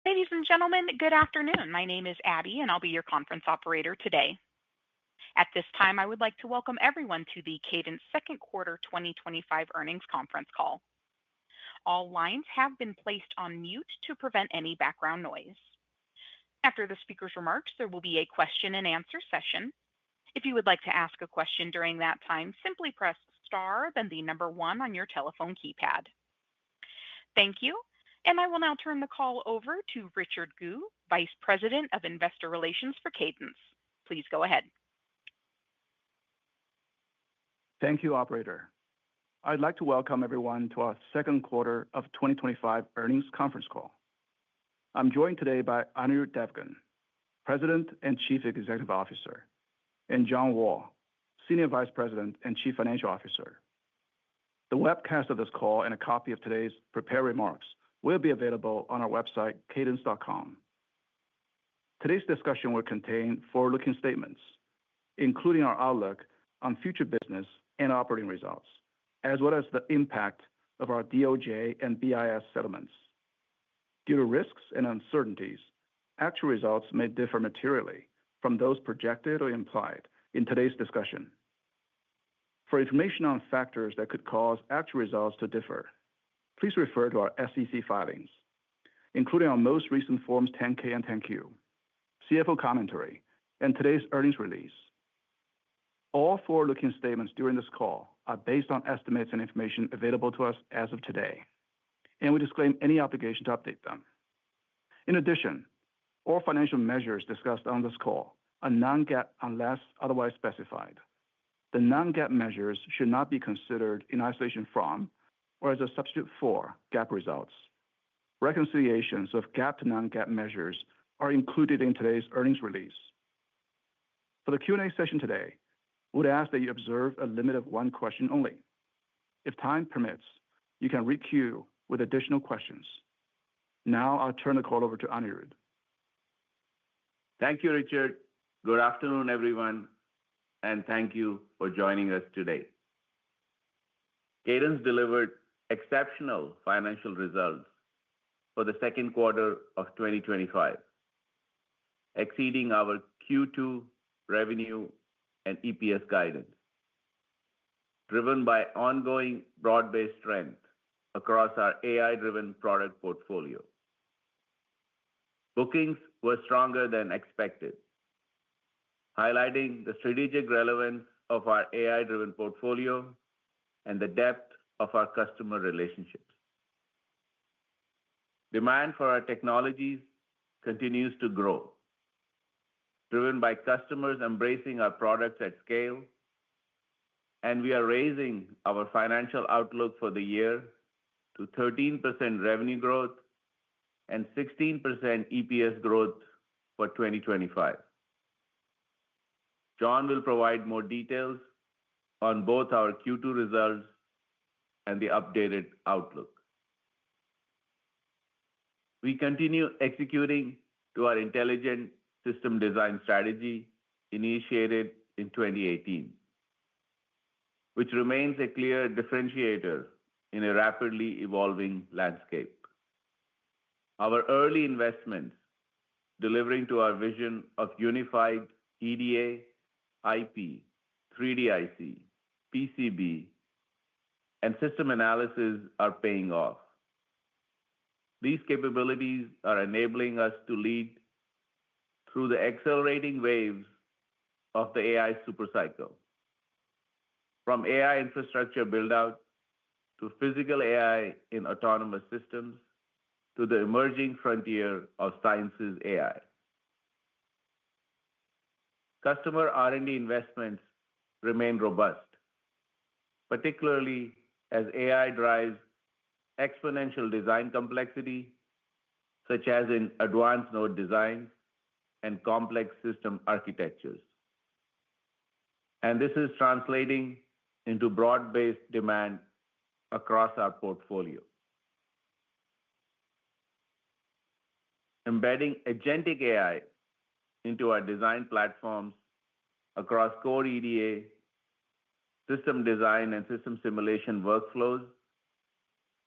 Ladies and gentlemen, good afternoon. My name is Abby, and I'll be your conference operator today. At this time, I would like to welcome everyone to the Cadence Second Quarter 2025 Earnings Conference Call. All lines have been placed on mute to prevent any background noise. After the speaker's remarks, there will be a question-and-answer session. If you would like to ask a question during that time, simply press star, then the number one on your telephone keypad. Thank you, and I will now turn the call over to Richard Gu, Vice President of Investor Relations for Cadence. Please go ahead. Thank you, Operator. I'd like to welcome everyone to our second quarter of 2025 earnings conference call. I'm joined today by Anirudh Devgan, President and Chief Executive Officer, and John Wall, Senior Vice President and Chief Financial Officer. The webcast of this call and a copy of today's prepared remarks will be available on our website, cadence.com. Today's discussion will contain forward-looking statements, including our outlook on future business and operating results, as well as the impact of our DOJ and BIS settlements. Due to risks and uncertainties, actual results may differ materially from those projected or implied in today's discussion. For information on factors that could cause actual results to differ, please refer to our SEC filings, including our most recent Forms 10-K and 10-Q, CFO commentary, and today's earnings release. All forward-looking statements during this call are based on estimates and information available to us as of today, and we disclaim any obligation to update them. In addition, all financial measures discussed on this call are non-GAAP unless otherwise specified. The non-GAAP measures should not be considered in isolation from or as a substitute for GAAP results. Reconciliations of GAAP to non-GAAP measures are included in today's earnings release. For the Q&A session today, we would ask that you observe a limit of one question only. If time permits, you can re-queue with additional questions. Now I'll turn the call over to Anirudh. Thank you, Richard. Good afternoon, everyone, and thank you for joining us today. Cadence delivered exceptional financial results for the second quarter of 2025, exceeding our Q2 revenue and EPS guidance, driven by ongoing broad-based strength across our AI-driven product portfolio. Bookings were stronger than expected, highlighting the strategic relevance of our AI-driven portfolio and the depth of our customer relationships. Demand for our technologies continues to grow, driven by customers embracing our products at scale, and we are raising our financial outlook for the year to 13% revenue growth and 16% EPS growth for 2025. John will provide more details on both our Q2 results and the updated outlook. We continue executing to our intelligent system design strategy initiated in 2018, which remains a clear differentiator in a rapidly evolving landscape. Our early investments, delivering to our vision of unified EDA, IP, 3D IC, PCB, and system analysis are paying off. These capabilities are enabling us to lead through the accelerating waves of the AI supercycle, from AI infrastructure build-out to physical AI in autonomous systems to the emerging frontier of science's AI. Customer R&D investments remain robust, particularly as AI drives exponential design complexity, such as in advanced node designs and complex system architectures. And this is translating into broad-based demand across our portfolio. Embedding agentic AI into our design platforms across core EDA, system design, and system simulation workflows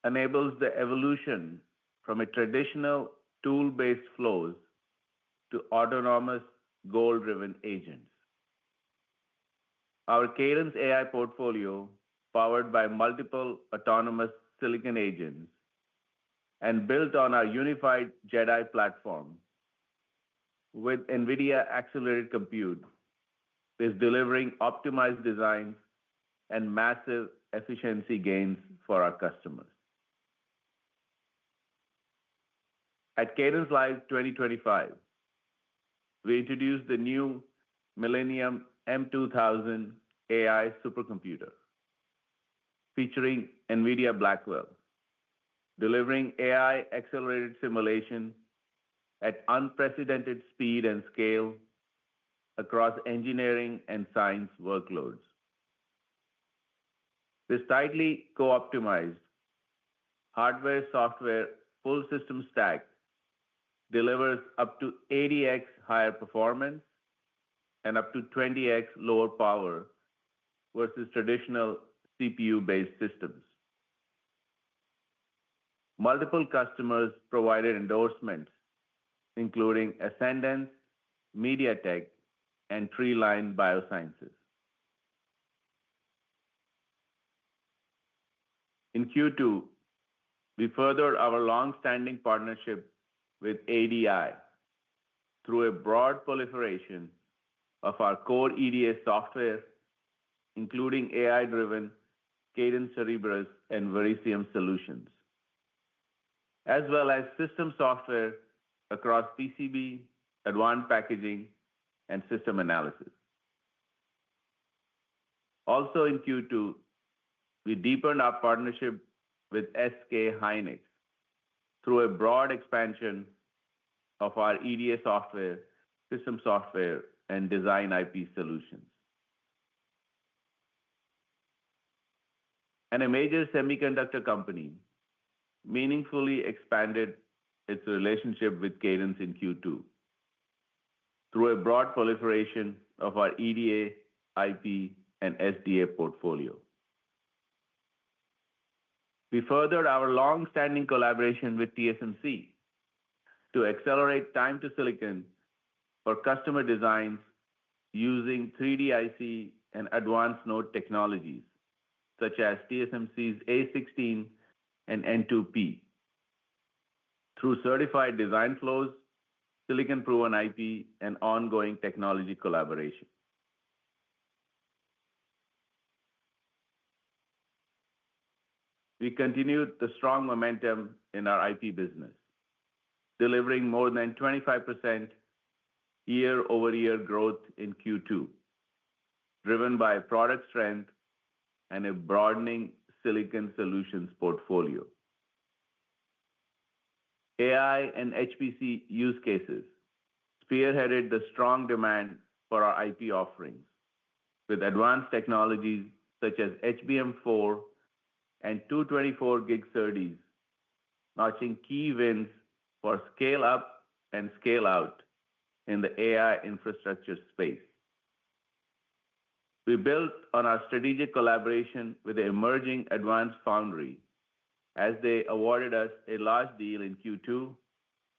enables the evolution from a traditional tool-based flows to autonomous goal-driven agents. Our Cadence AI portfolio, powered by multiple autonomous silicon agents and built on our unified JEDI platform with NVIDIA accelerated compute, is delivering optimized designs and massive efficiency gains for our customers. At Cadence Live 2025, we introduced the new Millennium M2000 AI supercomputer, featuring NVIDIA Blackwell, delivering AI-accelerated simulation at unprecedented speed and scale across engineering and science workloads. This tightly co-optimized hardware-software full system stack delivers up to 80x higher performance and up to 20x lower power versus traditional CPU-based systems. Multiple customers provided endorsements, including Ascendance, MediaTek, and Treeline Biosciences. In Q2, we furthered our long-standing partnership with ADI through a broad proliferation of our core EDA software, including AI-driven Cadence Cerebrus and Verisium solutions, as well as system software across PCB, advanced packaging, and system analysis. Also in Q2, we deepened our partnership with SK Hynix through a broad expansion of our EDA software, system software, and design IP solutions. And a major semiconductor company meaningfully expanded its relationship with Cadence in Q2 through a broad proliferation of our EDA, IP, and SDA portfolio. We furthered our long-standing collaboration with TSMC to accelerate time to silicon for customer designs using 3D IC and advanced node technologies, such as TSMC's A16 and N2P, through certified design flows, silicon-proven IP, and ongoing technology collaboration. We continued the strong momentum in our IP business, delivering more than 25% year-over-year growth in Q2, driven by product strength and a broadening silicon solutions portfolio. AI and HPC use cases spearheaded the strong demand for our IP offerings, with advanced technologies such as HBM4 and 224G SerDes notching key wins for scale-up and scale-out in the AI infrastructure space. We built on our strategic collaboration with the emerging advanced foundry as they awarded us a large deal in Q2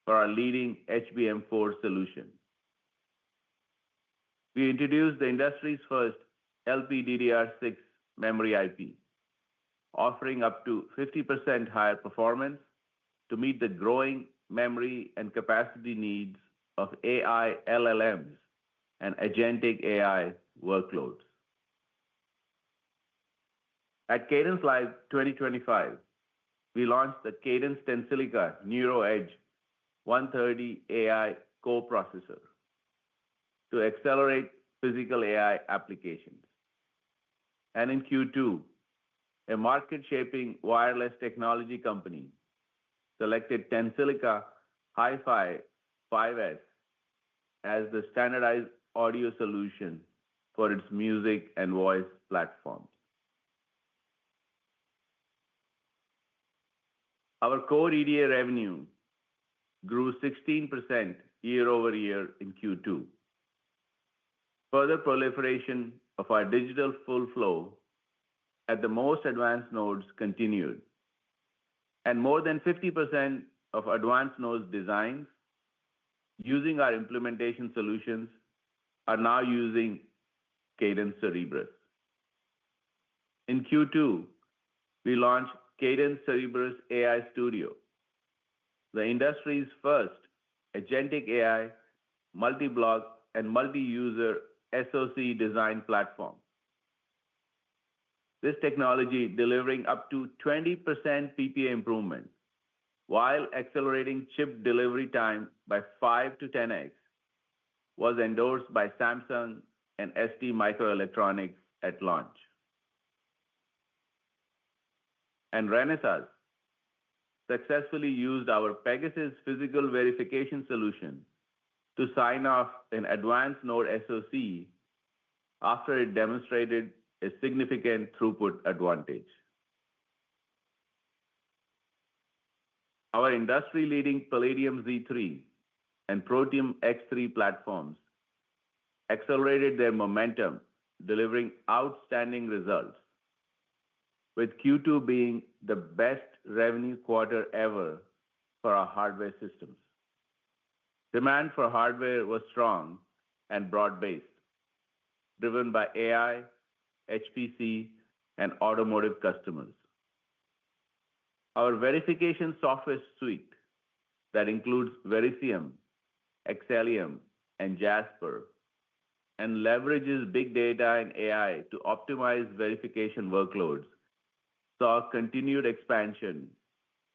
for our leading HBM4 solution. We introduced the industry's first LPDDR6 memory IP, offering up to 50% higher performance to meet the growing memory and capacity needs of AI LLMs and agentic AI workloads. At Cadence Live 2025, we launched the Cadence Tensilica NeuroEdge 130 AI co-processor to accelerate physical AI applications. And in Q2, a market-shaping wireless technology company selected Tensilica Hi-Fi 5S as the standardized audio solution for its music and voice platforms. Our core EDA revenue grew 16% year-over-year in Q2. Further proliferation of our digital full flow at the most advanced nodes continued, and more than 50% of advanced node designs using our implementation solutions are now using Cadence Cerebrus. In Q2, we launched Cadence Cerebrus AI Studio, the industry's first agentic AI, multi-block, and multi-user SoC design platform. This technology, delivering up to 20% PPA improvement while accelerating chip delivery time by 5 to 10x, was endorsed by Samsung and ST Microelectronics at launch. And Renesas successfully used our Pegasus physical verification solution to sign off an advanced node SoC after it demonstrated a significant throughput advantage. Our industry-leading Palladium Z3 and Protium X3 platforms accelerated their momentum, delivering outstanding results, with Q2 being the best revenue quarter ever for our hardware systems. Demand for hardware was strong and broad-based, driven by AI, HPC, and automotive customers. Our verification software suite that includes Verisium, Xcelium, and Jasper, and leverages big data and AI to optimize verification workloads, saw continued expansion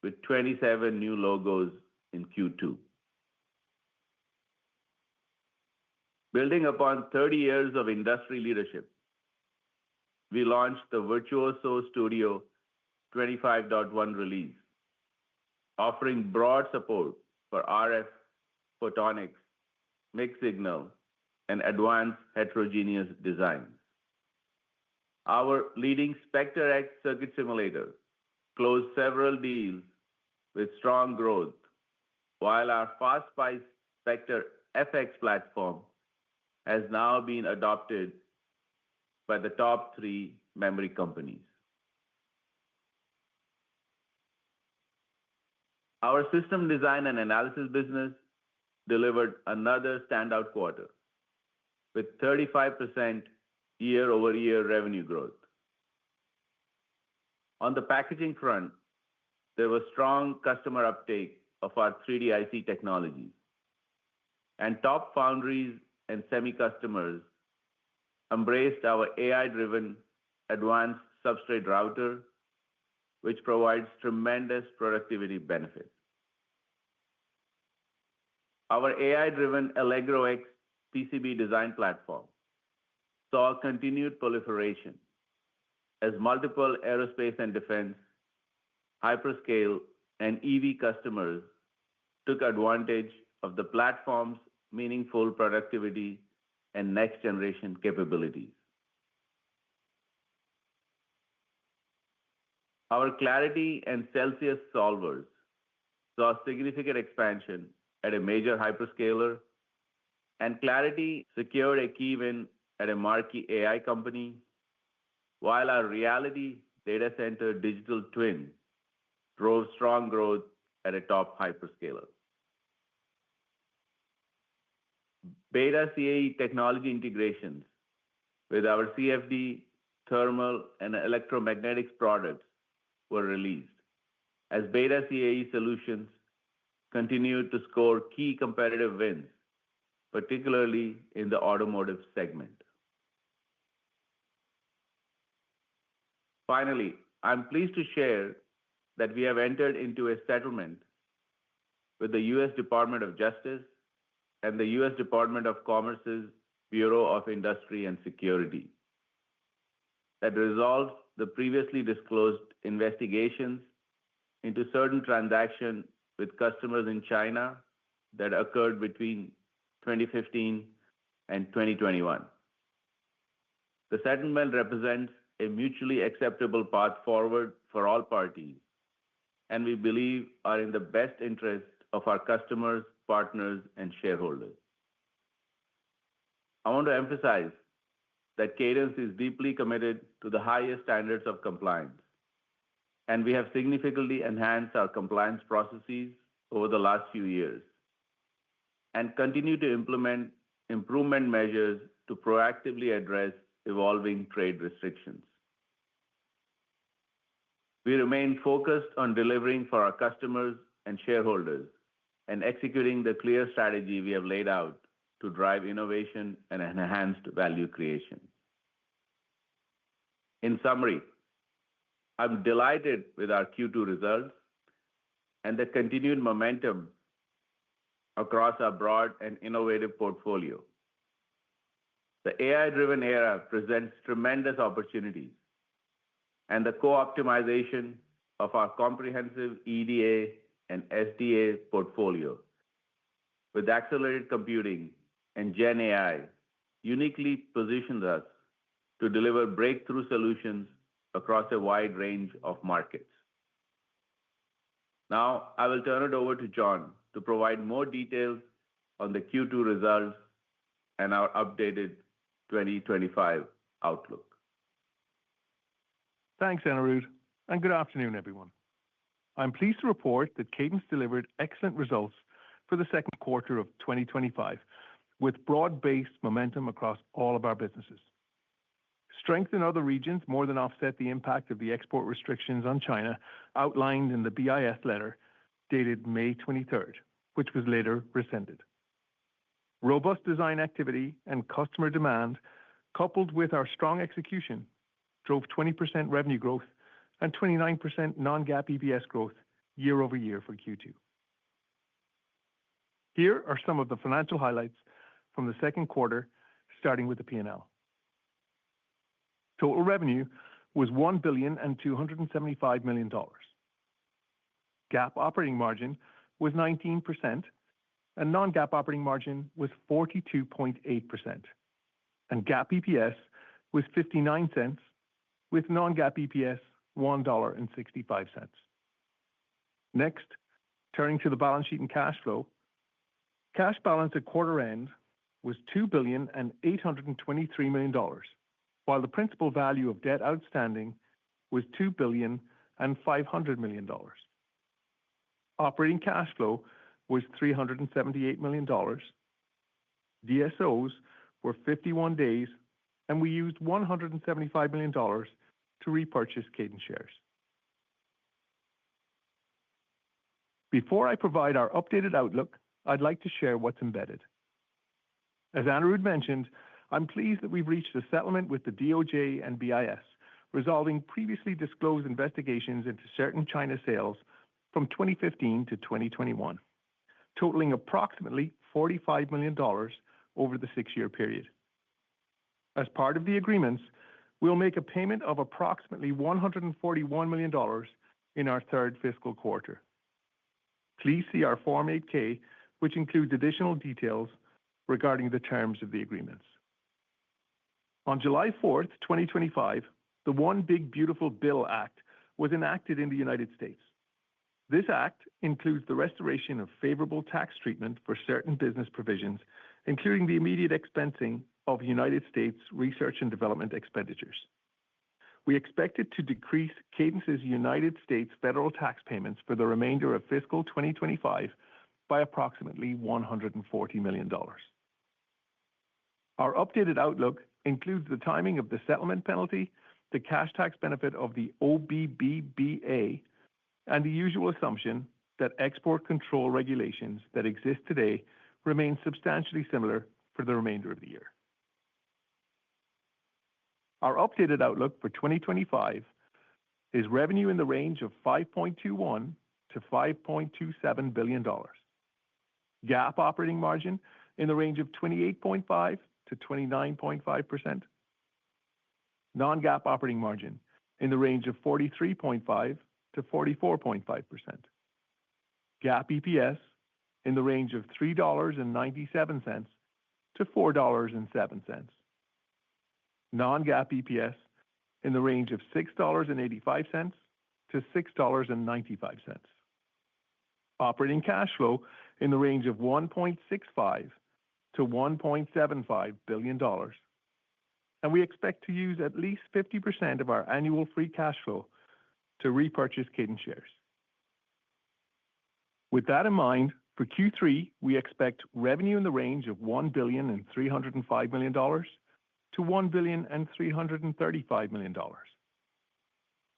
with 27 new logos in Q2. Building upon 30 years of industry leadership, we launched the Virtuoso Studio 25.1 release, offering broad support for RF, photonics, mixed signal, and advanced heterogeneous designs. Our leading Spectre X circuit simulator closed several deals with strong growth, while our FastSpice Spectre FX platform has now been adopted by the top 3 memory companies. Our system design and analysis business delivered another standout quarter with 35% year-over-year revenue growth. On the packaging front, there was strong customer uptake of our 3D IC technologies, and top foundries and semi-customers embraced our AI-driven advanced substrate router, which provides tremendous productivity benefits. Our AI-driven Allegro X PCB design platform saw continued proliferation as multiple aerospace and defense, hyperscale, and EV customers took advantage of the platform's meaningful productivity and next-generation capabilities. Our Clarity and Celsius solvers saw significant expansion at a major hyperscaler, and Clarity secured a key win at a marquee AI company, while our Reality data center digital twin drove strong growth at a top hyperscaler. Beta CAE technology integrations with our CFD, thermal, and electromagnetics products were released as Beta CAE solutions continued to score key competitive wins, particularly in the automotive segment. Finally, I'm pleased to share that we have entered into a settlement with the U.S. Department of Justice and the U.S. Department of Commerce's Bureau of Industry and Security that resolves the previously disclosed investigations into certain transactions with customers in China that occurred between 2015 and 2021. The settlement represents a mutually acceptable path forward for all parties, and we believe are in the best interest of our customers, partners, and shareholders. I want to emphasize that Cadence is deeply committed to the highest standards of compliance, and we have significantly enhanced our compliance processes over the last few years and continue to implement improvement measures to proactively address evolving trade restrictions. We remain focused on delivering for our customers and shareholders and executing the clear strategy we have laid out to drive innovation and enhanced value creation. In summary, I'm delighted with our Q2 results and the continued momentum across our broad and innovative portfolio. The AI-driven era presents tremendous opportunities, and the co-optimization of our comprehensive EDA and SDA portfolio with accelerated computing and Gen AI uniquely positions us to deliver breakthrough solutions across a wide range of markets. Now, I will turn it over to John to provide more details on the Q2 results and our updated 2025 outlook. Thanks, Anirudh, and good afternoon, everyone. I'm pleased to report that Cadence delivered excellent results for the second quarter of 2025, with broad-based momentum across all of our businesses. Strength in other regions more than offset the impact of the export restrictions on China outlined in the BIS letter dated May 23rd, which was later rescinded. Robust design activity and customer demand, coupled with our strong execution, drove 20% revenue growth and 29% non-GAAP EPS growth year over year for Q2. Here are some of the financial highlights from the second quarter, starting with the P&L. Total revenue was $1,275 million. GAAP operating margin was 19%, and non-GAAP operating margin was 42.8%. And GAAP EPS was 59 cents, with non-GAAP EPS $1.65. Next, turning to the balance sheet and cash flow, cash balance at quarter end was $2,823 million, while the principal value of debt outstanding was $2,500 million. Operating cash flow was $378 million. DSOs were 51 days, and we used $175 million to repurchase Cadence shares. Before I provide our updated outlook, I'd like to share what's embedded. As Anirudh mentioned, I'm pleased that we've reached a settlement with the DOJ and BIS, resolving previously disclosed investigations into certain China sales from 2015 to 2021, totaling approximately $45 million over the 6-year period. As part of the agreements, we'll make a payment of approximately $141 million in our third fiscal quarter. Please see our Form 8-K, which includes additional details regarding the terms of the agreements. On July 4th, 2025, the One Big Beautiful Bill Act was enacted in the United States. This act includes the restoration of favorable tax treatment for certain business provisions, including the immediate expensing of United States research and development expenditures. We expect it to decrease Cadence's United States federal tax payments for the remainder of fiscal 2025 by approximately $140 million. Our updated outlook includes the timing of the settlement penalty, the cash tax benefit of the OBBBA, and the usual assumption that export control regulations that exist today remain substantially similar for the remainder of the year. Our updated outlook for 2025 is revenue in the range of $5.21 to $5.27 billion, GAAP operating margin in the range of 28.5 to 29.5%, non-GAAP operating margin in the range of 43.5 to 44.5%, GAAP EPS in the range of $3.97 to $4.07, non-GAAP EPS in the range of $6.85 to $6.95, operating cash flow in the range of $1.65 to $1.75 billion, and we expect to use at least 50% of our annual free cash flow to repurchase Cadence shares. With that in mind, for Q3, we expect revenue in the range of $1,305 million to $1,335 million.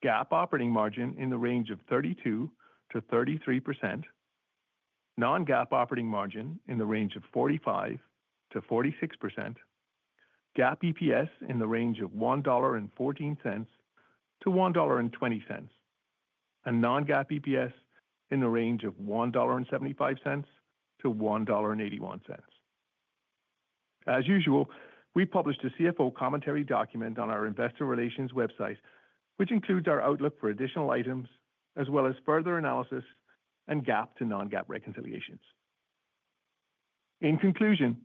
GAAP operating margin in the range of 32 to 33%. Non-GAAP operating margin in the range of 45 to 46%. GAAP EPS in the range of $1.14 to $1.20. And non-GAAP EPS in the range of $1.75 to $1.81. As usual, we published a CFO commentary document on our investor relations website, which includes our outlook for additional items, as well as further analysis and GAAP to non-GAAP reconciliations. In conclusion,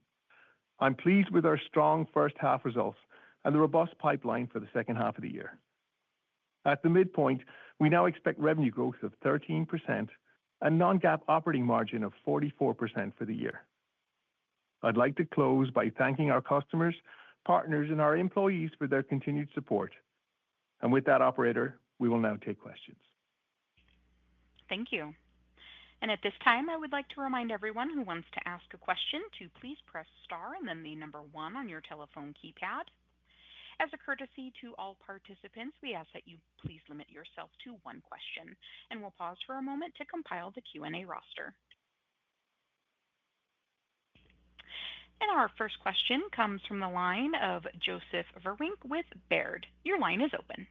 I'm pleased with our strong first half results and the robust pipeline for the second half of the year. At the midpoint, we now expect revenue growth of 13% and non-GAAP operating margin of 44% for the year. I'd like to close by thanking our customers, partners, and our employees for their continued support. And with that, operator, we will now take questions. Thank you. And at this time, I would like to remind everyone who wants to ask a question to please press star and then the number one on your telephone keypad. As a courtesy to all participants, we ask that you please limit yourself to one question, and we'll pause for a moment to compile the Q&A roster. And our first question comes from the line of Joseph Verwink with Baird. Your line is open.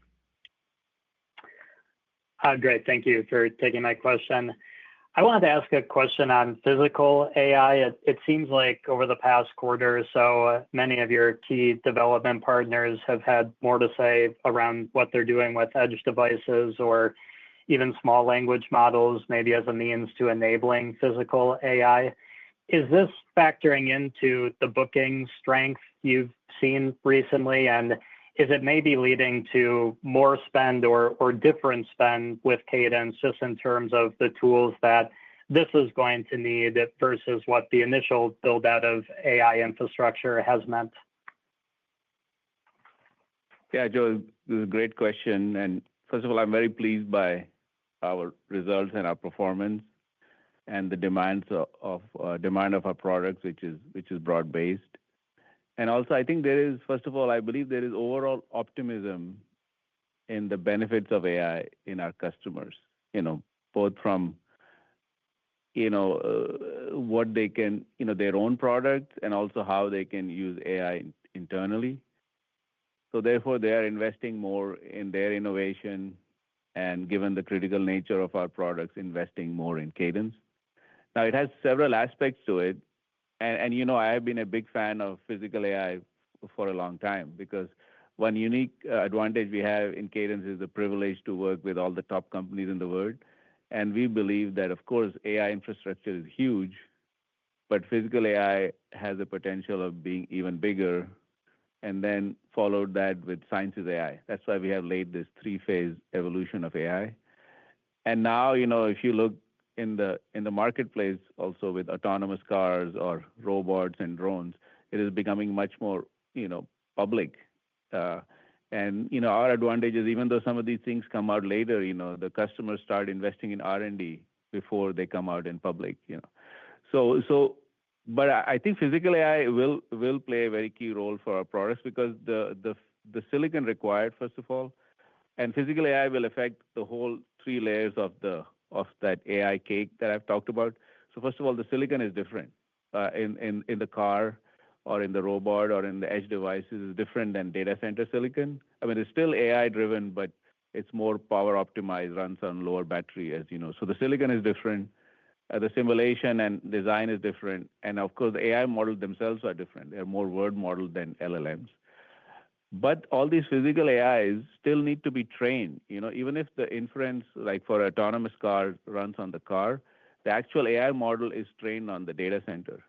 Great. Thank you for taking my question. I wanted to ask a question on physical AI. It seems like over the past quarter or so, many of your key development partners have had more to say around what they're doing with edge devices or even small language models, maybe as a means to enabling physical AI. Is this factoring into the booking strength you've seen recently? And is it maybe leading to more spend or different spend with Cadence, just in terms of the tools that this is going to need versus what the initial build out of AI infrastructure has meant? Yeah, Joe, this is a great question. And first of all, I'm very pleased by our results and our performance and the demand of our products, which is broad based. And also, I think there is, first of all, I believe there is overall optimism in the benefits of AI in our customers, both from, what they can, their own products and also how they can use AI internally. So therefore, they are investing more in their innovation and, given the critical nature of our products, investing more in Cadence. Now, it has several aspects to it. And I have been a big fan of physical AI for a long time, because one unique advantage we have in Cadence is the privilege to work with all the top companies in the world. And we believe that, of course, AI infrastructure is huge, but physical AI has the potential of being even bigger, and then followed that with sciences AI. That's why we have laid this three-phase evolution of AI. And now, if you look in the marketplace, also with autonomous cars or robots and drones, it is becoming much more, public. And our advantage is, even though some of these things come out later, the customers start investing in R&D before they come out in public. But I think physical AI will play a very key role for our products, because the silicon required, first of all, and physical AI will affect the whole three layers of that AI cake that I've talked about. So first of all, the silicon is different in the car or in the robot or in the edge devices is different than data center silicon. I mean, it's still AI driven, but it's more power optimized, runs on lower battery, as you know. So the silicon is different. The simulation and design is different. And of course, the AI models themselves are different. They're more word model than LLMs. But all these physical AIs still need to be trained. Even if the inference, like for autonomous car, runs on the car, the actual AI model is trained on the data center.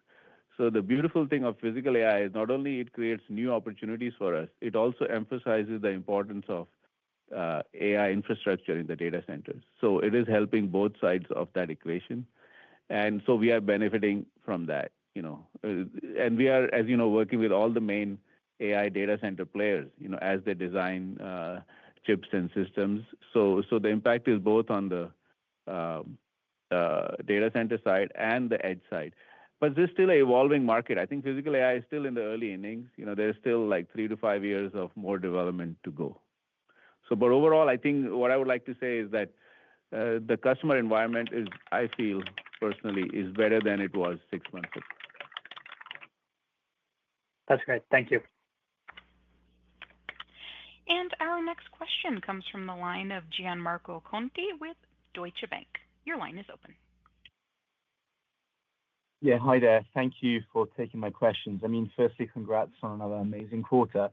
So the beautiful thing of physical AI is not only it creates new opportunities for us, it also emphasizes the importance of AI infrastructure in the data centers. So it is helping both sides of that equation. And so we are benefiting from that, and we are, as you know, working with all the main AI data center players, as they design chips and systems. So the impact is both on the data center side and the edge side. But this is still an evolving market. I think physical AI is still in the early innings. There's still like 3 to 5 years of more development to go. But overall, I think what I would like to say is that the customer environment is, I feel personally, is better than it was 6 months ago. That's great. Thank you. And our next question comes from the line of Gianmarco Conti with Deutsche Bank. Your line is open. Yeah, hi there. Thank you for taking my questions. Firstly, congrats on another amazing quarter.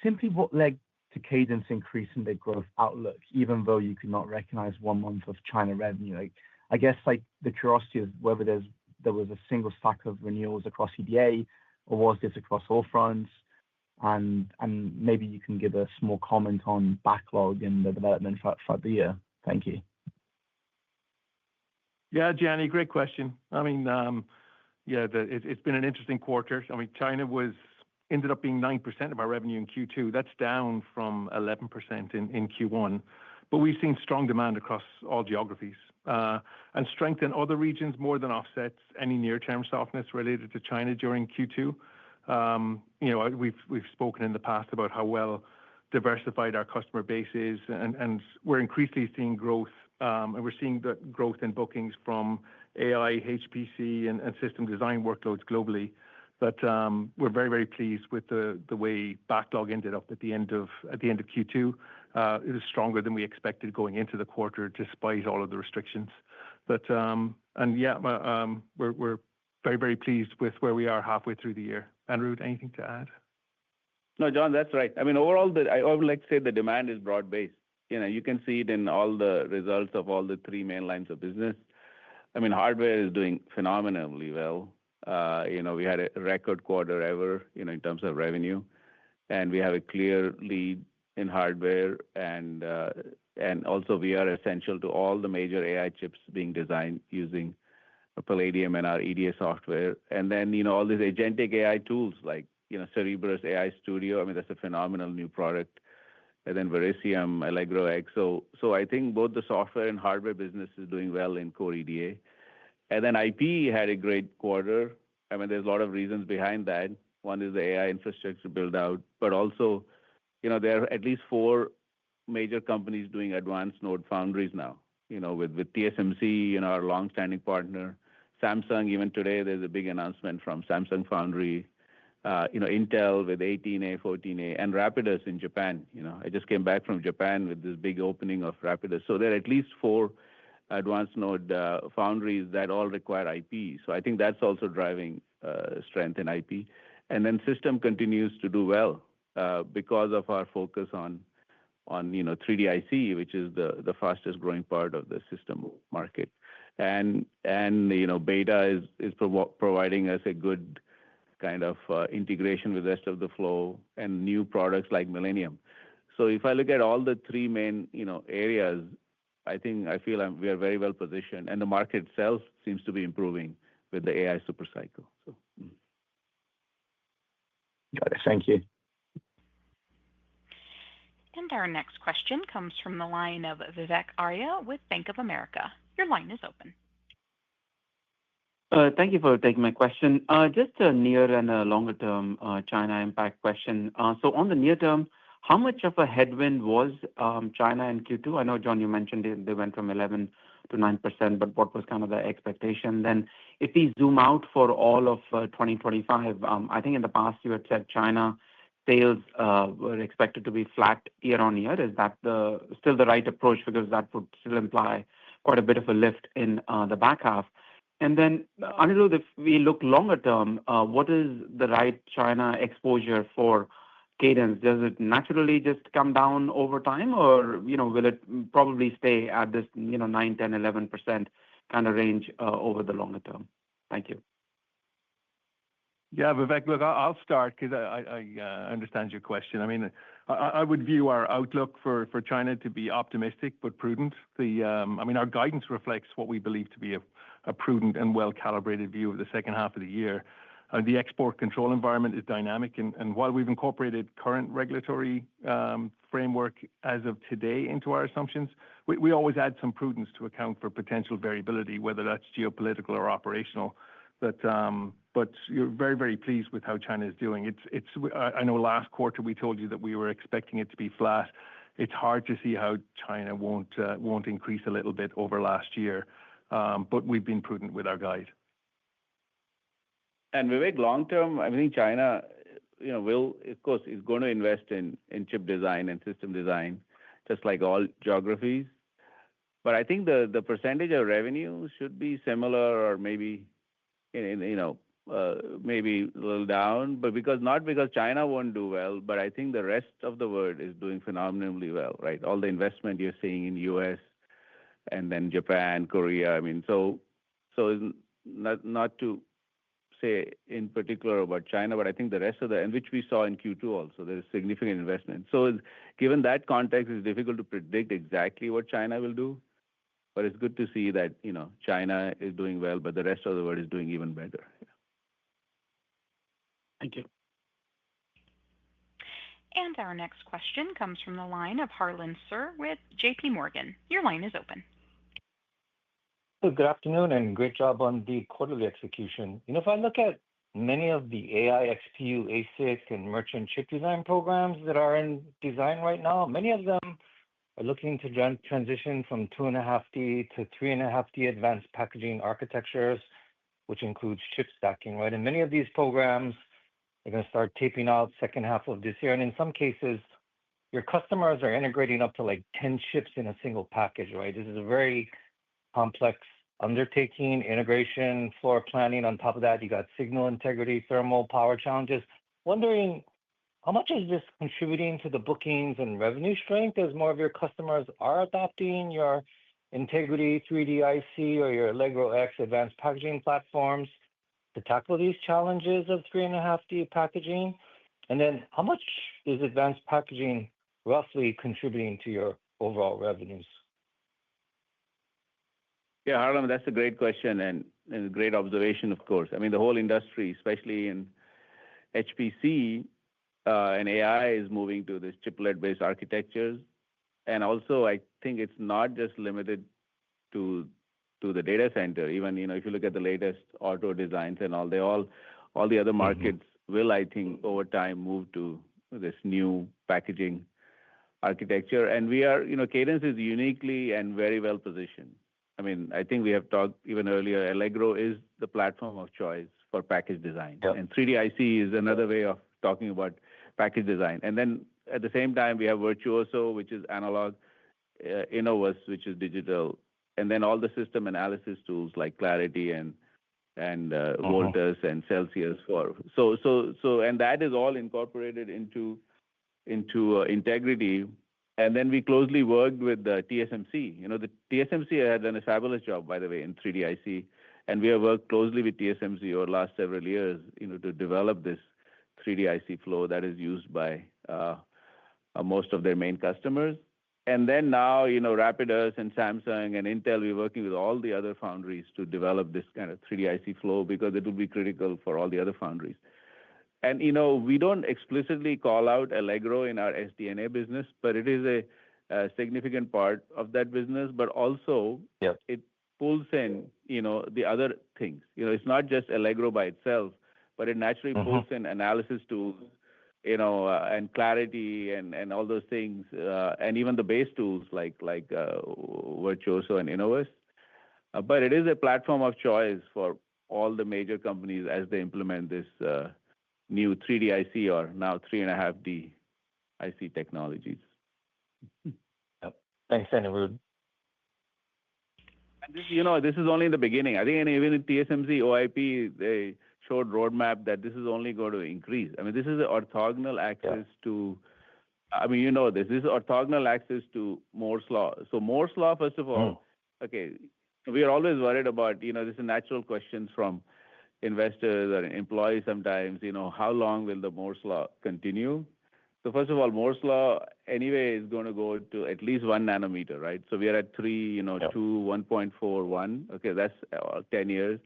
Simply what led to Cadence increasing their growth outlook, even though you could not recognize 1 month of China revenue? I guess the curiosity is whether there was a single stack of renewals across EDA, or was this across all fronts? And maybe you can give a small comment on backlog and the development for the year. Thank you. Yeah, Gianni, great question. It's been an interesting quarter. China ended up being 9% of our revenue in Q2. That's down from 11% in Q1. But we've seen strong demand across all geographies. And strength in other regions more than offsets any near-term softness related to China during Q2. We've spoken in the past about how well diversified our customer base is, and we're increasingly seeing growth. And we're seeing the growth in bookings from AI, HPC, and system design workloads globally. But we're very, very pleased with the way backlog ended up at the end of Q2. It was stronger than we expected going into the quarter, despite all of the restrictions. We're very, very pleased with where we are halfway through the year. Anirudh, anything to add? No, John, that's right. Overall, I would like to say the demand is broad-based. You can see it in all the results of all the 3 main lines of business. Hardware is doing phenomenally well. We had a record quarter ever, in terms of revenue, and we have a clear lead in hardware, and also we are essential to all the major AI chips being designed using Palladium and our EDA software. And then, all these agentic AI tools like, Cerebrus AI Studio, that's a phenomenal new product. And then Verisium, Allegro X. So I think both the software and hardware business is doing well in core EDA. And then IP had a great quarter. There's a lot of reasons behind that. One is the AI infrastructure build out, but also, there are at least 4 major companies doing advanced node foundries now, with TSMC, our long-standing partner. Samsung, even today, there's a big announcement from Samsung Foundry, Intel with 18A, 14A, and Rapidus in Japan. I just came back from Japan with this big opening of Rapidus. So there are at least 4 advanced node foundries that all require IP. So I think that's also driving strength in IP. And then system continues to do well because of our focus on 3D IC, which is the fastest growing part of the system market. And Beta is providing us a good kind of integration with the rest of the flow and new products like Millennium. So if I look at all the 3 main areas, I feel we are very well positioned, and the market itself seems to be improving with the AI super cycle. Got it. Thank you. And our next question comes from the line of Vivek Arya with Bank of America. Your line is open. Thank you for taking my question. Just a near and a longer term China impact question. So on the near term, how much of a headwind was China in Q2? I know, John, you mentioned they went from 11 to 9%, but what was kind of the expectation? Then if we zoom out for all of 2025, I think in the past you had said China sales were expected to be flat year on year. Is that still the right approach? Because that would still imply quite a bit of a lift in the back half. And then, Anirudh, if we look longer term, what is the right China exposure for Cadence? Does it naturally just come down over time, or will it probably stay at this 9, 10, 11% kind of range over the longer term? Thank you. Yeah, Vivek, look, I'll start because I understand your question. I would view our outlook for China to be optimistic but prudent. Our guidance reflects what we believe to be a prudent and well-calibrated view of the second half of the year. The export control environment is dynamic, and while we've incorporated current regulatory framework as of today into our assumptions, we always add some prudence to account for potential variability, whether that's geopolitical or operational. But you're very, very pleased with how China is doing. I know last quarter we told you that we were expecting it to be flat. It's hard to see how China won't increase a little bit over last year, but we've been prudent with our guide. And Vivek, long term, I think China, will, of course, is going to invest in chip design and system design, just like all geographies. But I think the percentage of revenue should be similar or maybe, maybe a little down, but not because China won't do well, but I think the rest of the world is doing phenomenally well, right? All the investment you're seeing in the U.S. and then Japan, Korea. I mean, so not to say in particular about China, but I think the rest of and which we saw in Q2 also, there is significant investment. So given that context, it's difficult to predict exactly what China will do, but it's good to see that, China is doing well, but the rest of the world is doing even better. Thank you. And our next question comes from the line of Harlan Sur with JP Morgan. Your line is open. Good afternoon and great job on the quarterly execution. If I look at many of the AI XPU, ASIC, and merchant chip design programs that are in design right now, many of them are looking to transition from 2.5D to 3.5D advanced packaging architectures, which includes chip stacking, right? And many of these programs are going to start taping out second half of this year. And in some cases, your customers are integrating up to like 10 chips in a single package, right? This is a very complex undertaking, integration, floor planning. On top of that, you got signal integrity, thermal, power challenges. Wondering how much is this contributing to the bookings and revenue strength as more of your customers are adopting your Integrity 3D IC or your Allegro X advanced packaging platforms to tackle these challenges of 3.5D packaging? And then how much is advanced packaging roughly contributing to your overall revenues? Yeah, Harlan, that's a great question and a great observation, of course. I mean, the whole industry, especially in HPC and AI, is moving to this chiplet-based architectures. And also, I think it's not just limited to the data center. Even, if you look at the latest auto designs and all the other markets will, I think, over time move to this new packaging architecture. And Cadence is uniquely and very well positioned. I mean, I think we have talked even earlier, Allegro is the platform of choice for package design. Yep. And 3D IC is another way of talking about package design. And then at the same time, we have Virtuoso, which is analog, Innovus, which is digital, and then all the system analysis tools like Clarity and Voltus and Celsius. And that is all incorporated into Integrity. And then we closely worked with the TSMC. The TSMC had done a fabulous job, by the way, in 3D IC. And we have worked closely with TSMC over the last several years, to develop this 3D IC flow that is used by most of their main customers. And then now, Rapidus and Samsung and Intel, we're working with all the other foundries to develop this kind of 3D IC flow because it will be critical for all the other foundries. And, we don't explicitly call out Allegro in our SDNA business, but it is a significant part of that business. But also, it pulls in, the other things. It's not just Allegro by itself, but it naturally pulls in analysis tools, and Clarity and all those things, and even the base tools like Virtuoso and Innovus. But it is a platform of choice for all the major companies as they implement this new 3D IC or now 3.5D IC technologies. Yep. Thanks, Anirudh. And this is only the beginning. I think even in TSMC, OIP, they showed roadmap that this is only going to increase. I mean, this is orthogonal access to, this is orthogonal access to Moore's Law. So Moore's Law, first of all, okay, we are always worried about, this is natural questions from investors or employees sometimes, how long will the Moore's Law continue? So first of all, Moore's Law anyway is going to go to at least 1 nanometer, right? So we are at 3, 2, 1.41. Okay, that's 10 years.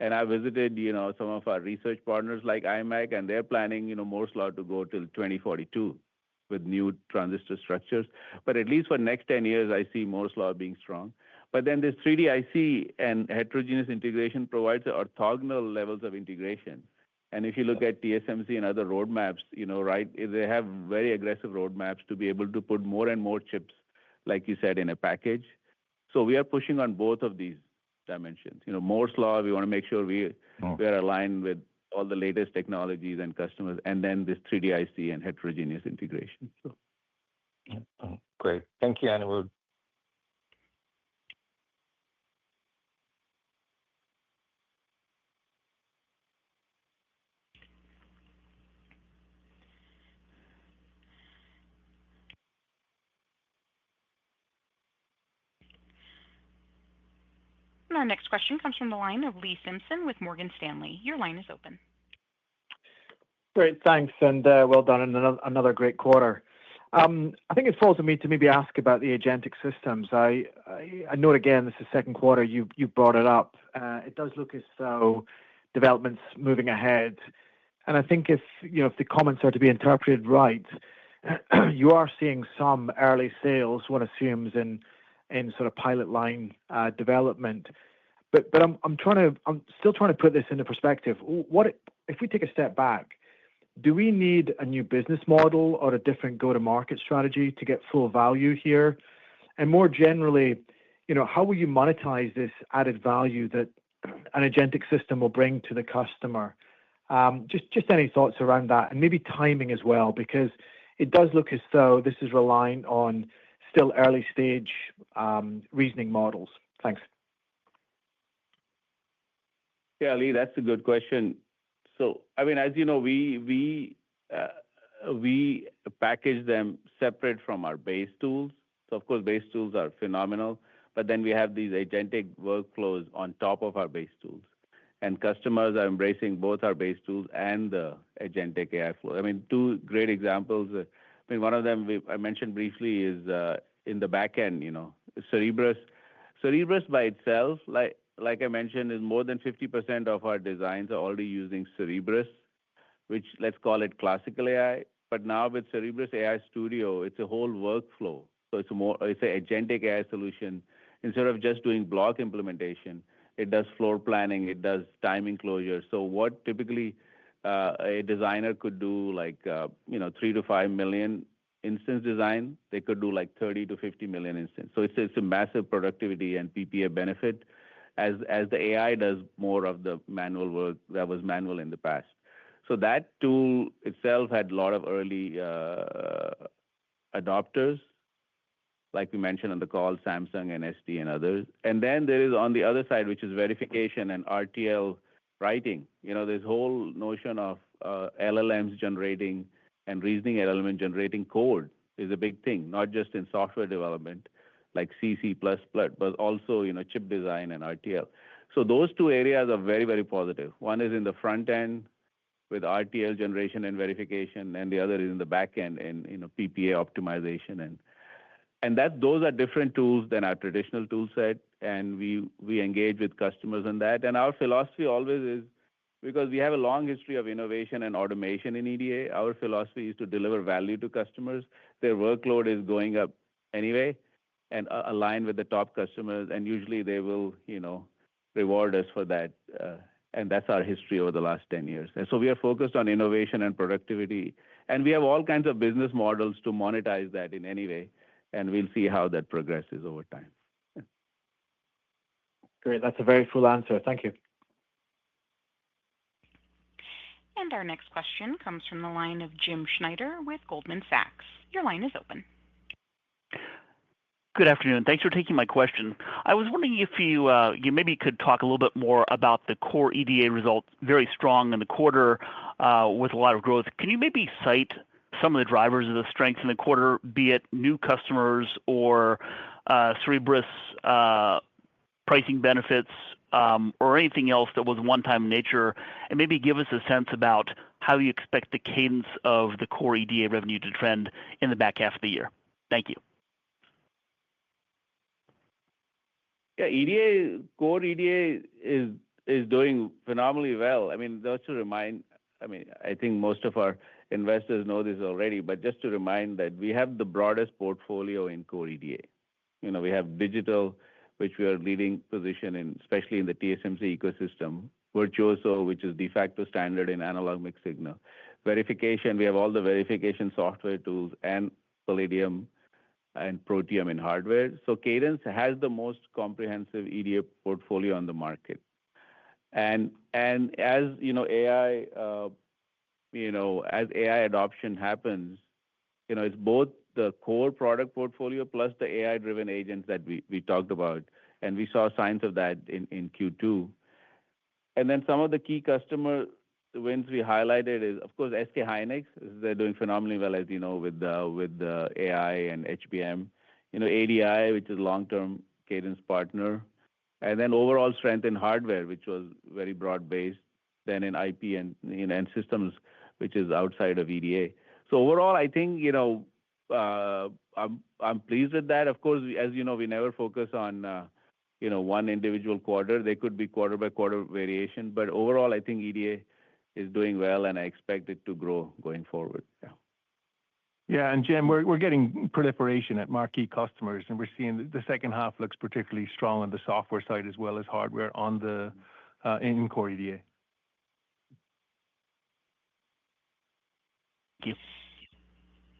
And I visited, some of our research partners like IMAC, and they're planning, Moore's Law to go till 2042 with new transistor structures. But at least for next 10 years, I see Moore's Law being strong. But then this 3D IC and heterogeneous integration provides orthogonal levels of integration. And if you look at TSMC and other roadmaps, right, they have very aggressive roadmaps to be able to put more and more chips, like you said, in a package. So we are pushing on both of these dimensions. Moore's Law, we want to make sure we are aligned with all the latest technologies and customers, and then this 3D IC and heterogeneous integration. So. Great. Thank you, Anirudh. And our next question comes from the line of Lee Simpson with Morgan Stanley. Your line is open. Great, thanks, and well done on another great quarter. I think it falls to me to maybe ask about the agentic systems. I note again, this is second quarter, you brought it up. It does look as though development's moving ahead. And I think if the comments are to be interpreted right, you are seeing some early sales, one assumes, in sort of pilot line development. But I'm still trying to put this into perspective. What if we take a step back? Do we need a new business model or a different go-to-market strategy to get full value here? And more generally, how will you monetize this added value that an agentic system will bring to the customer? Just any thoughts around that, and maybe timing as well, because it does look as though this is relying on still early stage reasoning models. Thanks. Yeah, Lee, that's a good question. So, I mean, as you know, we package them separate from our base tools. So, of course, base tools are phenomenal, but then we have these agentic workflows on top of our base tools. And customers are embracing both our base tools and the agentic AI flow. I mean, two great examples. I mean, one of them I mentioned briefly is in the back end, Cerebrus. Cerebrus by itself, like I mentioned, is more than 50% of our designs are already using Cerebrus, which let's call it classical AI. But now with Cerebrus AI Studio, it's a whole workflow. So it's an agentic AI solution. Instead of just doing block implementation, it does floor planning, it does time enclosure. So what typically a designer could do, like 3 to 5 million instance design, they could do like 30 to 50 million instance. So it's a massive productivity and PPA benefit as the AI does more of the manual work that was manual in the past. So that tool itself had a lot of early adopters, like we mentioned on the call, Samsung and SD and others. And then there is on the other side, which is verification and RTL writing. This whole notion of LLMs generating and reasoning LLM generating code is a big thing, not just in software development like C, C++, but also, chip design and RTL. So those two areas are very, very positive. One is in the front end with RTL generation and verification, and the other is in the back end in PPA optimization. And those are different tools than our traditional tool set, and we engage with customers on that. And our philosophy always is, because we have a long history of innovation and automation in EDA, our philosophy is to deliver value to customers. Their workload is going up anyway, and align with the top customers, and usually they will, reward us for that. And that's our history over the last 10 years. And so we are focused on innovation and productivity, and we have all kinds of business models to monetize that in any way, and we'll see how that progresses over time. Great. That's a very full answer. Thank you. And our next question comes from the line of Jim Schneider with Goldman Sachs. Your line is open. Good afternoon. Thanks for taking my question. I was wondering if you maybe could talk a little bit more about the core EDA results, very strong in the quarter with a lot of growth. Can you maybe cite some of the drivers of the strength in the quarter, be it new customers or Cerebrus pricing benefits or anything else that was one-time in nature, and maybe give us a sense about how you expect the cadence of the core EDA revenue to trend in the back half of the year? Thank you. Yeah, EDA, core EDA is is doing phenomenally well. I mean, just to remind, I mean, I think most of our investors know this already, but just to remind that we have the broadest portfolio in core EDA. We have digital, which we are leading position in, especially in the TSMC ecosystem. Virtuoso, which is de facto standard in analog mixed signal. Verification, we have all the verification software tools and Palladium and Protium in hardware. So Cadence has the most comprehensive EDA portfolio on the market. And as AI, as AI adoption happens, it's both the core product portfolio plus the AI-driven agents that we talked about. And we saw signs of that in Q2. And then some of the key customer wins we highlighted is, of course, SK Hynix. They're doing phenomenally well, as you know, with the AI and HBM. ADI, which is a long-term Cadence partner. And then overall strength in hardware, which was very broad-based, then in IP and systems, which is outside of EDA. So overall, I think I'm pleased with that. Of course, as you know, we never focus on one individual quarter. There could be quarter-by-quarter variation. But overall, I think EDA is doing well, and I expect it to grow going forward. Yeah. Yeah, and Jim, we're getting proliferation at marquee customers, and we're seeing the second half looks particularly strong on the software side as well as hardware in core EDA. Thank you.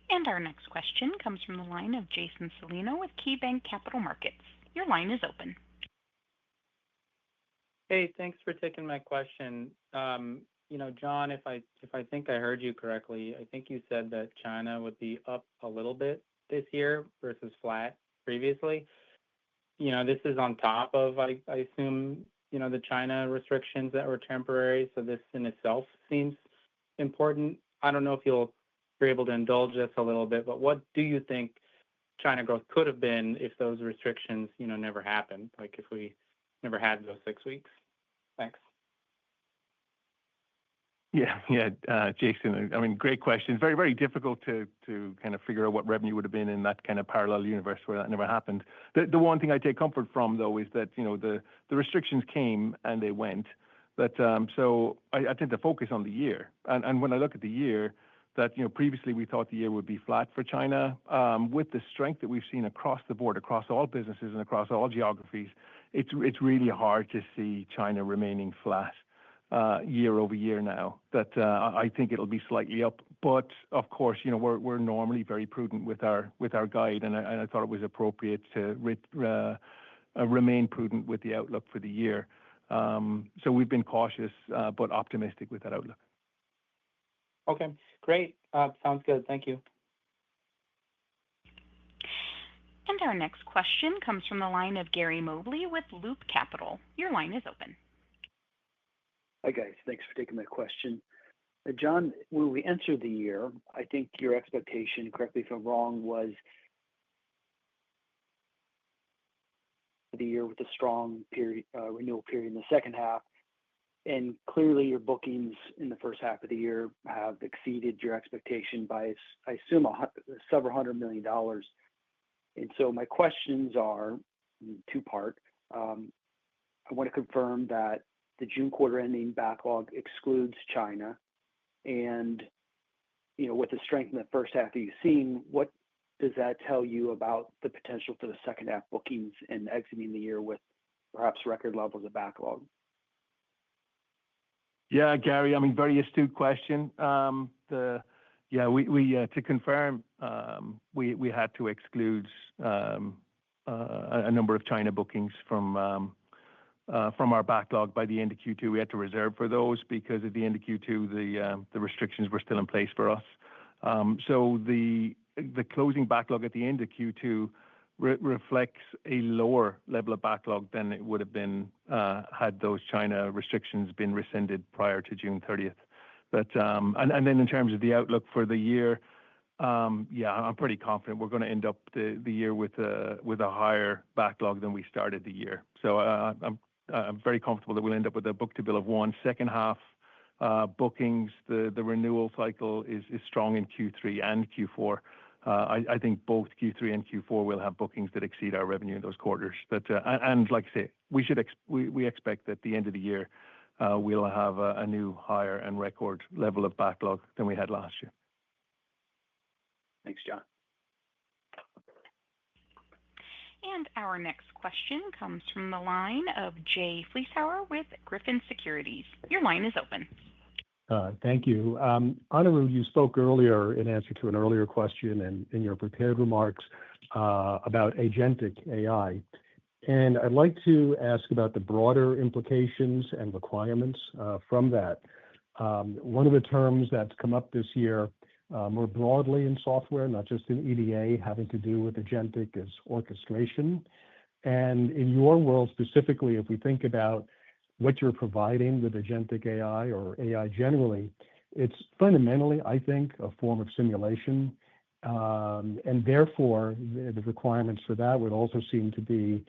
And our next question comes from the line of Jason Celino with KeyBanc Capital Markets. Your line is open. Hey, thanks for taking my question. John, if I think I heard you correctly, I think you said that China would be up a little bit this year versus flat previously. This is on top of, I assume, the China restrictions that were temporary. So this in itself seems important. I don't know if you're able to indulge us a little bit, but what do you think China growth could have been if those restrictions, never happened? Like if we never had those 6 weeks? Thanks. Yeah, Jason, I mean, great question. Very, very difficult to kind of figure out what revenue would have been in that kind of parallel universe where that never happened. The one thing I take comfort from, though, is that, the restrictions came and they went. But so I tend to focus on the year. And when I look at the year, that, previously we thought the year would be flat for China. With the strength that we've seen across the board, across all businesses and across all geographies, it's really hard to see China remaining flat year over year now. That I think it'll be slightly up. But of course, we're normally very prudent with our guide, and I thought it was appropriate to remain prudent with the outlook for the year. So we've been cautious but optimistic with that outlook. Okay, great. Sounds good. Thank you. And our next question comes from the line of Gary Mobley with Loop Capital. Your line is open. Hi, guys. Thanks for taking my question. John, when we entered the year, I think your expectation, correct me if I'm wrong, was the year with a strong renewal period in the second half. And clearly, your bookings in the first half of the year have exceeded your expectation by, I assume, several $100 million. And so my questions are two-part. I want to confirm that the June quarter ending backlog excludes China. And, with the strength in the first half that you've seen, what does that tell you about the potential for the second half bookings and exiting the year with perhaps record levels of backlog? Yeah, Gary, I mean, very astute question. To confirm, we had to exclude a number of China bookings from our backlog by the end of Q2. We had to reserve for those because at the end of Q2, the restrictions were still in place for us. So the closing backlog at the end of Q2 reflects a lower level of backlog than it would have been had those China restrictions been rescinded prior to June 30th. But and then in terms of the outlook for the year, I'm pretty confident we're going to end up the year with a higher backlog than we started the year. So I'm very comfortable that we'll end up with a book-to-bill of 1. Second half bookings, the renewal cycle is strong in Q3 and Q4. I think both Q3 and Q4 will have bookings that exceed our revenue in those quarters. And like I say, we expect that at the end of the year, we'll have a new higher and record level of backlog than we had last year. Thanks, John. And our next question comes from the line of Jay Vleeschhouwer with Griffin Securities. Your line is open. Thank you. Anirudh, you spoke earlier in answer to an earlier question and in your prepared remarks about agentic AI. And I'd like to ask about the broader implications and requirements from that. One of the terms that's come up this year more broadly in software, not just in EDA, having to do with agentic is orchestration. And in your world specifically, if we think about what you're providing with agentic AI or AI generally, it's fundamentally, I think, a form of simulation. And therefore, the requirements for that would also seem to be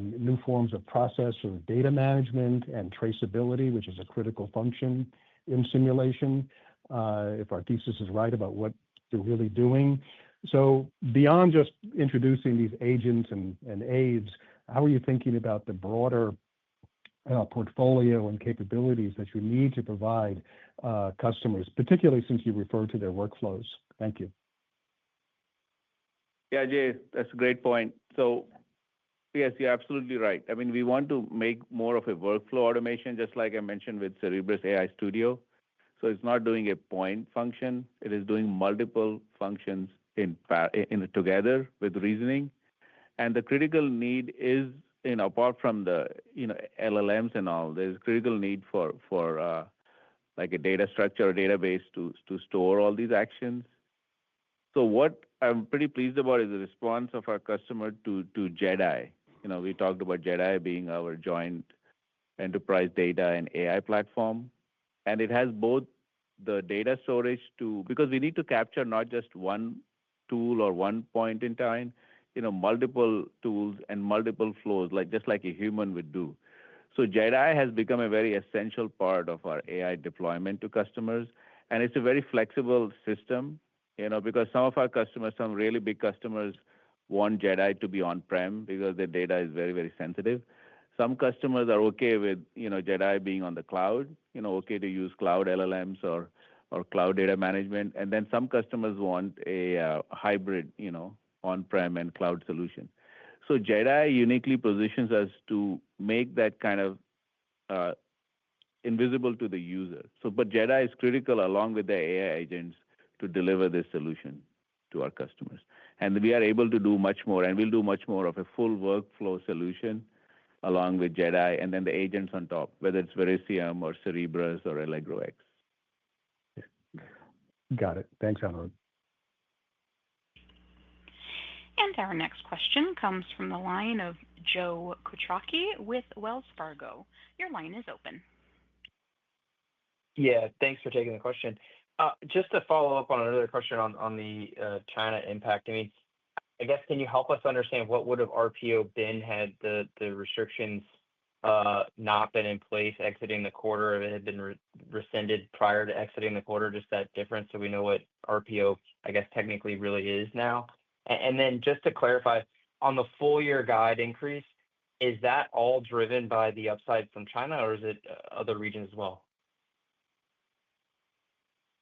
new forms of process or data management and traceability, which is a critical function in simulation, if our thesis is right about what they're really doing. So beyond just introducing these agents and aids, how are you thinking about the broader portfolio and capabilities that you need to provide customers, particularly since you refer to their workflows? Thank you. Yeah, Jay, that's a great point. So yes, you're absolutely right. I mean, we want to make more of a workflow automation, just like I mentioned with Cerebrus AI Studio. So it's not doing a point function. It is doing multiple functions together with reasoning. And the critical need is, apart from the LLMs and all, there's critical need for like a data structure or database to store all these actions. So what I'm pretty pleased about is the response of our customer to JedAI. We talked about JedAI being our joint enterprise data and AI platform. And it has both the data storage because we need to capture not just one tool or one point in time, multiple tools and multiple flows, just like a human would do. So JedAI has become a very essential part of our AI deployment to customers. And it's a very flexible system, because some of our customers, some really big customers, want JedAI to be on-prem because their data is very, very sensitive. Some customers are okay with JedAI being on the cloud, okay to use cloud LLMs or cloud data management. And then some customers want a hybrid, on-prem and cloud solution. So JedAI uniquely positions us to make that kind of invisible to the user. But JedAI is critical along with the AI agents to deliver this solution to our customers. And we are able to do much more, and we'll do much more of a full workflow solution along with JedAI and then the agents on top, whether it's Verisium or Cerebrus or Allegro X. Got it. Thanks, Anirudh. And our next question comes from the line of Joe Quatrochi with Wells Fargo. Your line is open. Yeah, thanks for taking the question. Just to follow up on another question on the China impact, I mean, I guess, can you help us understand what would have RPO been had the restrictions not been in place exiting the quarter, if it had been rescinded prior to exiting the quarter, just that difference so we know what RPO, I guess, technically really is now? And then just to clarify, on the full year guide increase, is that all driven by the upside from China, or is it other regions as well?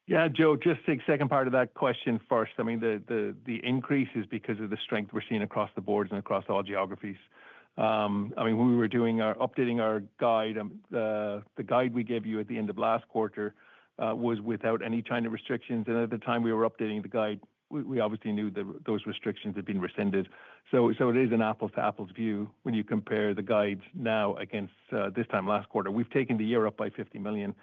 Yeah, Joe, just take the second part of that question first. I mean, the increase is because of the strength we're seeing across the boards and across all geographies. I mean, when we were updating our guide, the guide we gave you at the end of last quarter was without any China restrictions. And at the time we were updating the guide, we obviously knew that those restrictions had been rescinded. So it is an apples-to-apples view when you compare the guides now against this time last quarter. We've taken the year up by $50 million.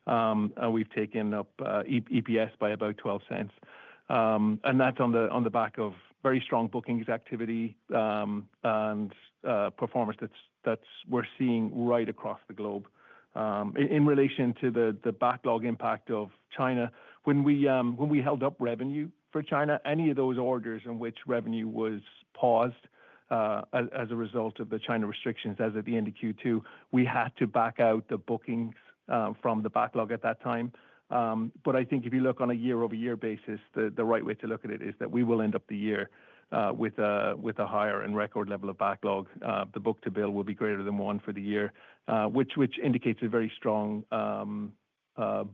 And we've taken up EPS by about $0.12. And that's on the back of very strong bookings activity and performance that's we're seeing right across the globe. In relation to the backlog impact of China, when we held up revenue for China, any of those orders in which revenue was paused as a result of the China restrictions as at the end of Q2, we had to back out the bookings from the backlog at that time. But I think if you look on a year-over-year basis, the right way to look at it is that we will end up the year with a higher and record level of backlog. The book-to-bill will be greater than one for the year, which indicates a very strong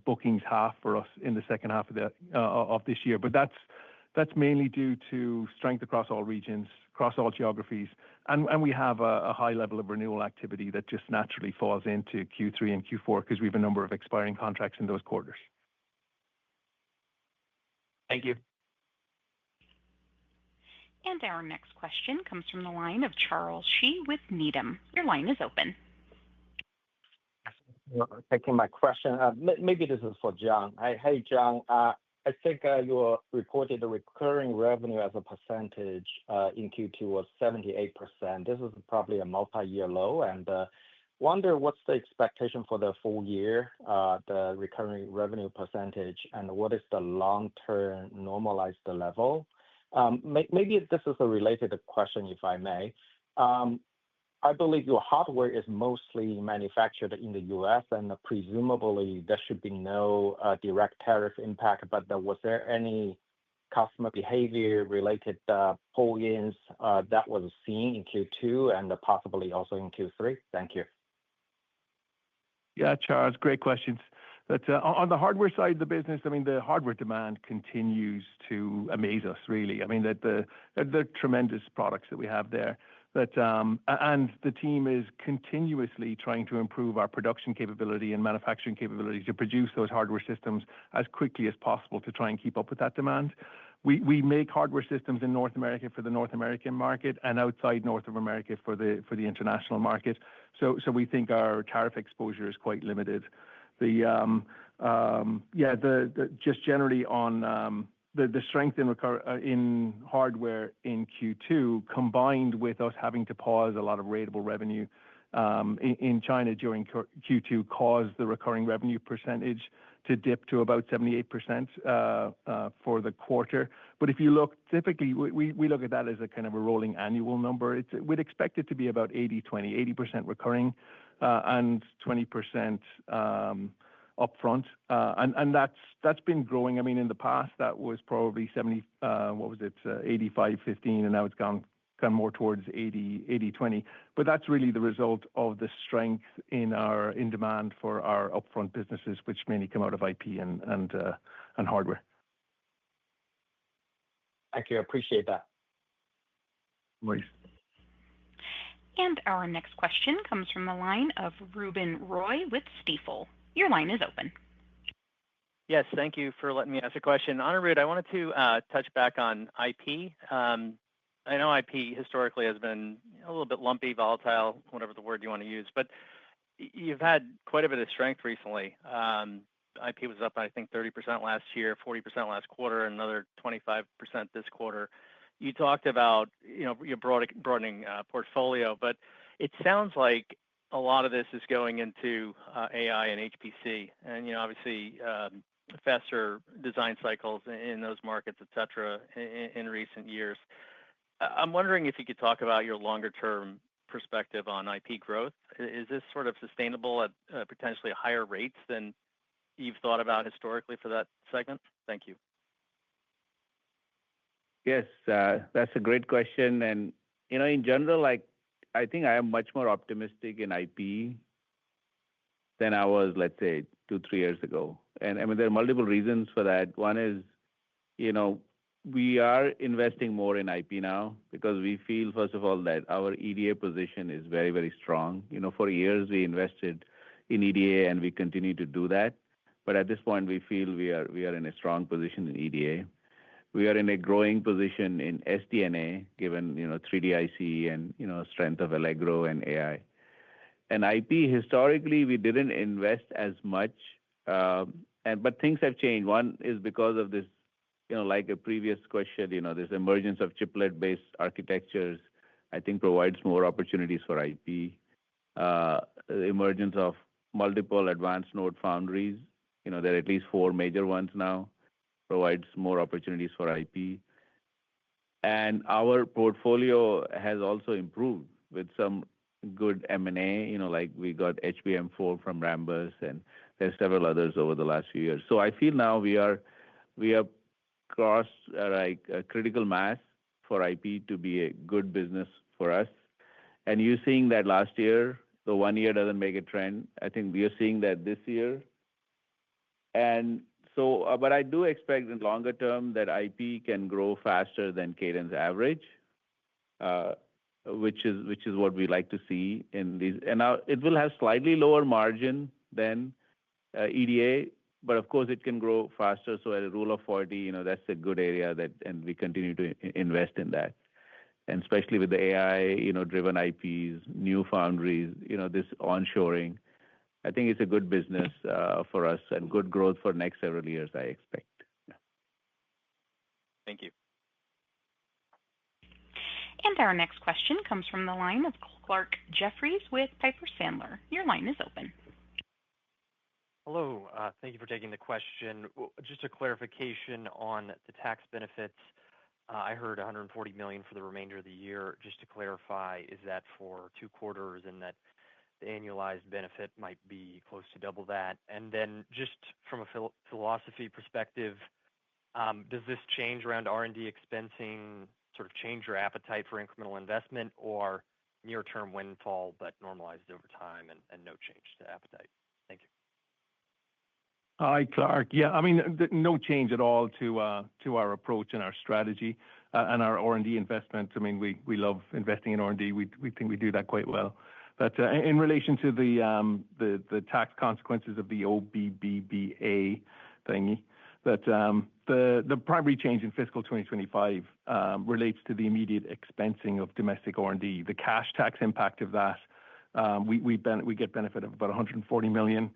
bookings half for us in the second half of this year. But that's mainly due to strength across all regions, across all geographies. And we have a high level of renewal activity that just naturally falls into Q3 and Q4 because we have a number of expiring contracts in those quarters. Thank you. And our next question comes from the line of Charles Shi with Needham. Your line is open. Taking my question. Maybe this is for John. Hey, John. I think you reported the recurring revenue as a percentage in Q2 was 78%. This is probably a multi-year low. And wonder what's the expectation for the full year, the recurring revenue percentage, and what is the long-term normalized level? Maybe this is a related question, if I may. I believe your hardware is mostly manufactured in the U.S., and presumably there should be no direct tariff impact. But was there any customer behavior-related pull-ins that was seen in Q2 and possibly also in Q3? Thank you. Yeah, Charles, great questions. But on the hardware side of the business, I mean, the hardware demand continues to amaze us, really. I mean, the tremendous products that we have there. And the team is continuously trying to improve our production capability and manufacturing capability to produce those hardware systems as quickly as possible to try and keep up with that demand. We make hardware systems in North America for the North American market and outside North America for the international market. So we think our tariff exposure is quite limited. Just generally on the strength in hardware in Q2, combined with us having to pause a lot of ratable revenue in China during Q2, caused the recurring revenue percentage to dip to about 78% for the quarter. But if you look, typically, we look at that as a kind of a rolling annual number. We'd expect it to be about 80/20, 80% recurring and 20% upfront. And that's been growing. I mean, in the past, that was probably 85/15, and now it's gone more towards 80/20. But that's really the result of the strength in demand for our upfront businesses, which mainly come out of IP and hardware. Thank you. I appreciate that. Nice. And our next question comes from the line of Ruben Roy with Stifel. Your line is open. Yes, thank you for letting me ask a question. Anirudh, I wanted to touch back on IP. I know IP historically has been a little bit lumpy, volatile, whatever the word you want to use, but you've had quite a bit of strength recently. IP was up, I think, 30% last year, 40% last quarter, and another 25% this quarter. You talked about your broadening portfolio, but it sounds like a lot of this is going into AI and HPC, and obviously faster design cycles in those markets, et cetera, in recent years. I'm wondering if you could talk about your longer-term perspective on IP growth. Is this sort of sustainable at potentially higher rates than you've thought about historically for that segment? Thank you. Yes, that's a great question. And, in general, I think I am much more optimistic in IP than I was, let's say, 2-3 years ago. And I mean, there are multiple reasons for that. One is, we are investing more in IP now because we feel, first of all, that our EDA position is very, very strong. For years, we invested in EDA, and we continue to do that. But at this point, we feel we are in a strong position in EDA. We are in a growing position in SDNA, given 3D-IC and strength of Allegro and AI. And IP, historically, we didn't invest as much, but things have changed. One is because of this, like a previous question, this emergence of chiplet-based architectures, I think, provides more opportunities for IP. The emergence of multiple advanced node foundries, there are at least 4 major ones now, provides more opportunities for IP. And our portfolio has also improved with some good M&A, like we got HBM4 from Rambus, and There's several others over the last few years. So I feel now we are crossed like a critical mass for IP to be a good business for us. And you're seeing that last year, the 1 year doesn't make a trend. I think we are seeing that this year. And so, but I do expect in longer term that IP can grow faster than Cadence average, which is what we like to see in these. And now it will have slightly lower margin than EDA, but of course it can grow faster. So at a rule of 40, that's a good area and we continue to invest in that. And especially with the AI, driven IPs, new foundries, this onshoring, I think it's a good business for us and good growth for next several years, I expect. Thank you. And our next question comes from the line of Clark Jeffries with Piper Sandler. Your line is open. Hello. Thank you for taking the question. Just a clarification on the tax benefits. I heard $140 million for the remainder of the year. Just to clarify, is that for 2 quarters and that the annualized benefit might be close to double that? And then just from a philosophy perspective, does this change around R&D expensing sort of change your appetite for incremental investment or near-term windfall but normalized over time and no change to appetite? Thank you. Hi, Clark. Yeah, I mean, no change at all to our approach and our strategy and our R&D investment. I mean, we love investing in R&D. We think we do that quite well. But in relation to the tax consequences of the OBBBA thingy, that the primary change in fiscal 2025 relates to the immediate expensing of domestic R&D. The cash tax impact of that, we get benefit of about $140 million.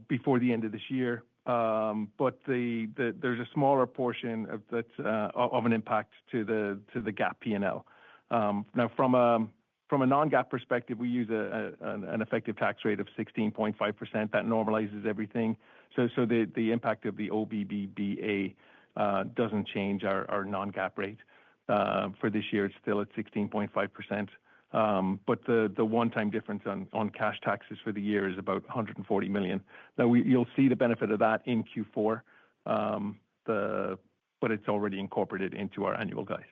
Before the end of this year, but there's a smaller portion of that of an impact to the GAAP P&L. Now, from a non-GAAP perspective, we use an effective tax rate of 16.5%. That normalizes everything. So the impact of the OBBBA doesn't change our non-GAAP rate. For this year, it's still at 16.5%. But the one-time difference on cash taxes for the year is about $140 million. Now, you'll see the benefit of that in Q4, but it's already incorporated into our annual guide.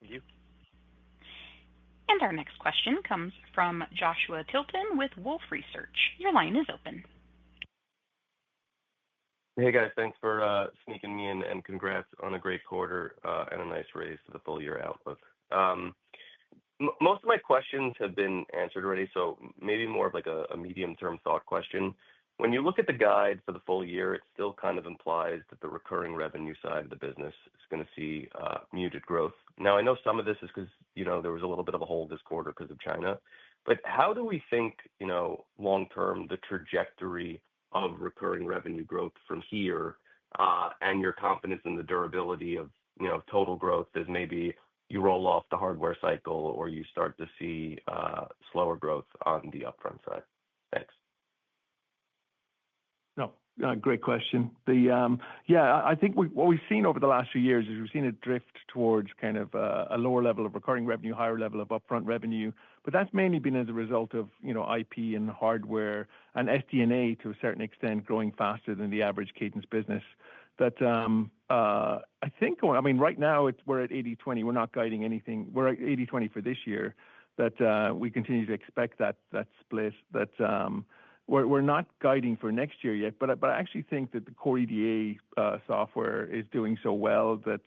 Thank you. And our next question comes from Joshua Tilton with Wolfe Research. Your line is open. Hey, guys. Thanks for sneaking me in and congrats on a great quarter and a nice raise to the full year outlook. Most of my questions have been answered already, so maybe more of like a medium-term thought question. When you look at the guide for the full year, it still kind of implies that the recurring revenue side of the business is going to see muted growth. Now, I know some of this is because, there was a little bit of a hole this quarter because of China, but how do we think, long-term, the trajectory of recurring revenue growth from here and your confidence in the durability of, total growth as maybe you roll off the hardware cycle or you start to see slower growth on the upfront side? Thanks. No, great question. I think what we've seen over the last few years is we've seen it drift towards kind of a lower level of recurring revenue, higher level of upfront revenue. But that's mainly been as a result of, IP and hardware and SD&A to a certain extent growing faster than the average Cadence business. That I think, I mean, right now we're at 80/20. We're not guiding anything. We're at 80/20 for this year. That we continue to expect that split. That we're not guiding for next year yet, but I actually think that the core EDA software is doing so well that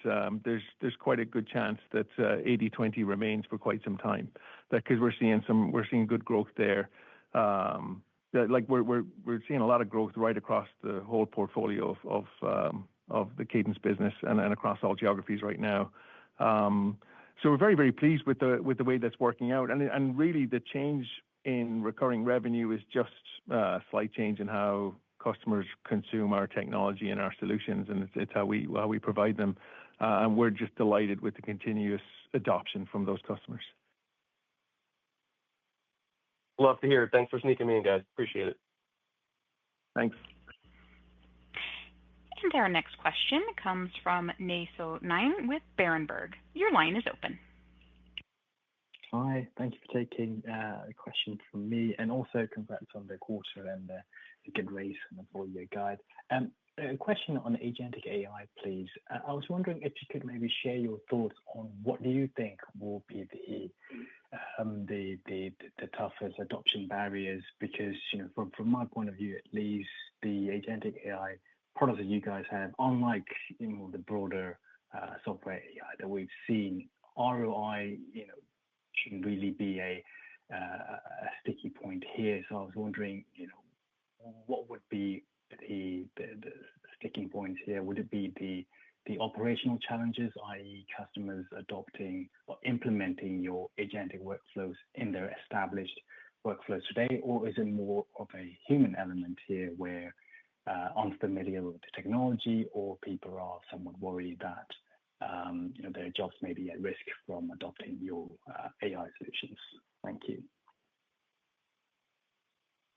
there's quite a good chance that 80/20 remains for quite some time. Because we're seeing good growth there. Like we're seeing a lot of growth right across the whole portfolio of the Cadence business and across all geographies right now. So we're very, very pleased with the way that's working out, and really the change in recurring revenue is just a slight change in how customers consume our technology and our solutions, and it's how we provide them. And we're just delighted with the continuous adoption from those customers. Love to hear it. Thanks for sneaking me in, guys. Appreciate it. Thanks. And our next question comes from Nay Soe Naing with Berenberg. Your line is open. Hi, thank you for taking a question from me, and also congrats on the quarter and the good raise and the full year guide. A question on agentic AI, please. I was wondering if you could maybe share your thoughts on what do you think will be the toughest adoption barriers, because from my point of view at least, the agentic AI products that you guys have, unlike the broader software AI that we've seen, ROI shouldn't really be a sticky point here. So I was wondering, what would be the sticking points here? Would it be the operational challenges, i.e., customers adopting or implementing your agentic workflows in their established workflows today, or is it more of a human element here where unfamiliar with the technology, or people are somewhat worried that their jobs may be at risk from adopting your AI solutions? Thank you.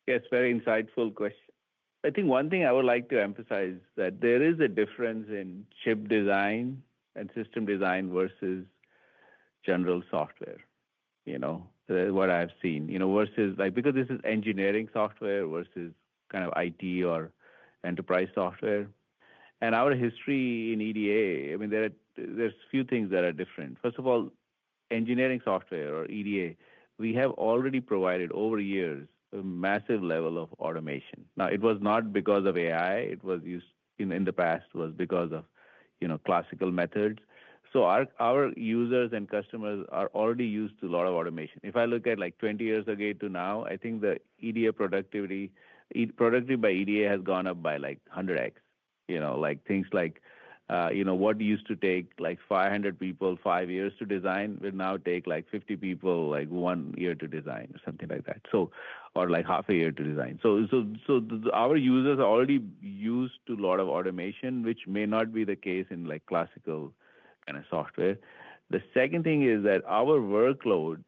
Yes, very insightful question. I think one thing I would like to emphasize is that there is a difference in chip design and system design versus general software. What I've seen, versus because this is engineering software versus kind of IT or enterprise software. And our history in EDA, I mean, there's few things that are different. First of all, engineering software or EDA, we have already provided over years a massive level of automation. Now, it was not because of AI. It was used in the past was because of classical methods. So our users and customers are already used to a lot of automation. If I look at like 20 years ago to now, I think the EDA productivity by EDA has gone up by like 100x. Like things like what used to take like 500 people 5 years to design will now take like 50 people like 1 year to design or something like that. So, or like half a year to design. So our users are already used to a lot of automation, which may not be the case in like classical kind of software. The second thing is that our workload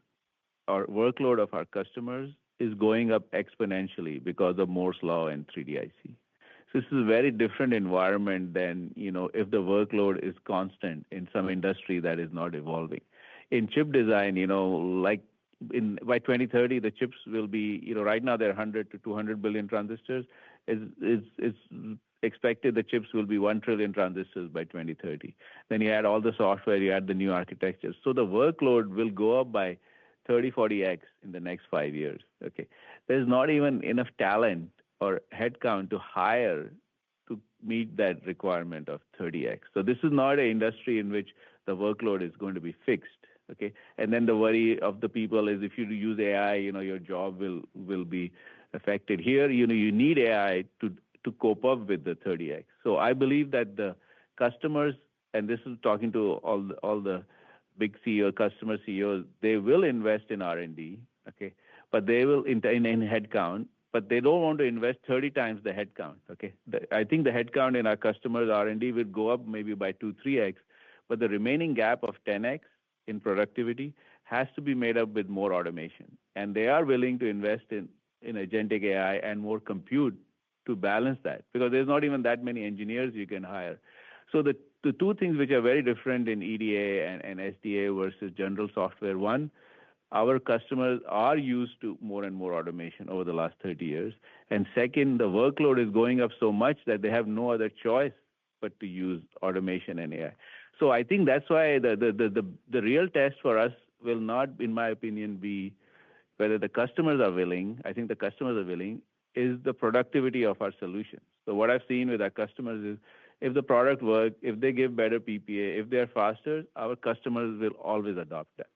of our customers is going up exponentially because of Moore's law and 3D IC. So this is a very different environment than, if the workload is constant in some industry that is not evolving. In chip design, by 2030, the chips will be, right now there are 100 to 200 billion transistors. It's expected the chips will be 1 trillion transistors by 2030. Then you add all the software, you add the new architectures. So the workload will go up by 30, 40x in the next 5 years. Okay. There's not even enough talent or headcount to hire to meet that requirement of 30x. So this is not an industry in which the workload is going to be fixed. Okay. And then the worry of the people is if you use AI, your job will be affected. Here, you need AI to cope up with the 30x. So I believe that the customers, and this is talking to all the big customer CEOs, they will invest in R&D, okay, but they will in headcount, but they don't want to invest 30 times the headcount, okay. I think the headcount in our customers' R&D will go up maybe by 2-3x, but the remaining gap of 10x in productivity has to be made up with more automation, and they are willing to invest in agentic AI and more compute to balance that, because there's not even that many engineers you can hire. So the two things which are very different in EDA and SDA versus general software, one, our customers are used to more and more automation over the last 30 years. And second, the workload is going up so much that they have no other choice but to use automation and AI. So I think that's why the real test for us will not, in my opinion, be whether the customers are willing. I think the customers are willing is the productivity of our solutions. So what I've seen with our customers is if the product works, if they give better PPA, if they're faster, our customers will always adopt that.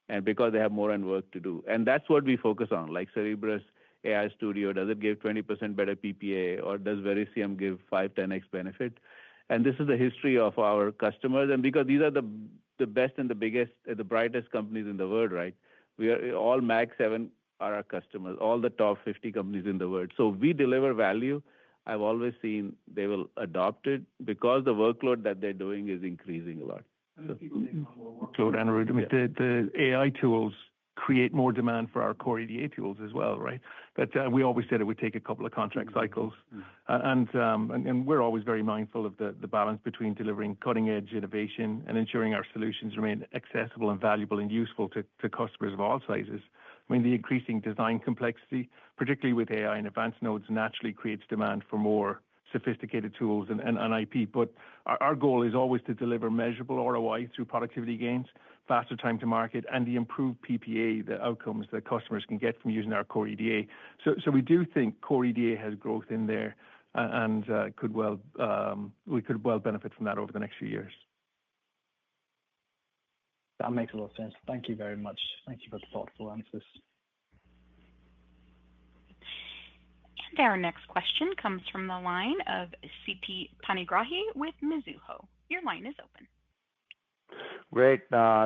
And because they have more and work to do. And that's what we focus on, like Cerebrus AI Studio, does it give 20% better PPA, or does Verisium give 5-10x benefit? And this is the history of our customers. And because these are the best and the biggest, the brightest companies in the world, right? We are all Mag 7 are our customers, all the top 50 companies in the world. So we deliver value. I've always seen they will adopt it because the workload that they're doing is increasing a lot. Workload, Anirudh. I mean, the AI tools create more demand for our core EDA tools as well, right? But we always said it would take a couple of contract cycles. And we're always very mindful of the balance between delivering cutting-edge innovation and ensuring our solutions remain accessible and valuable and useful to customers of all sizes. I mean, the increasing design complexity, particularly with AI and advanced nodes, naturally creates demand for more sophisticated tools and IP. But our goal is always to deliver measurable ROI through productivity gains, faster time to market, and the improved PPA, the outcomes that customers can get from using our core EDA. So we do think core EDA has growth in there, and we could well benefit from that over the next few years. That makes a lot of sense. Thank you very much. Thank you for the thoughtful answers. And our next question comes from the line of Siti Panigrahi with Mizuho. Your line is open. Great.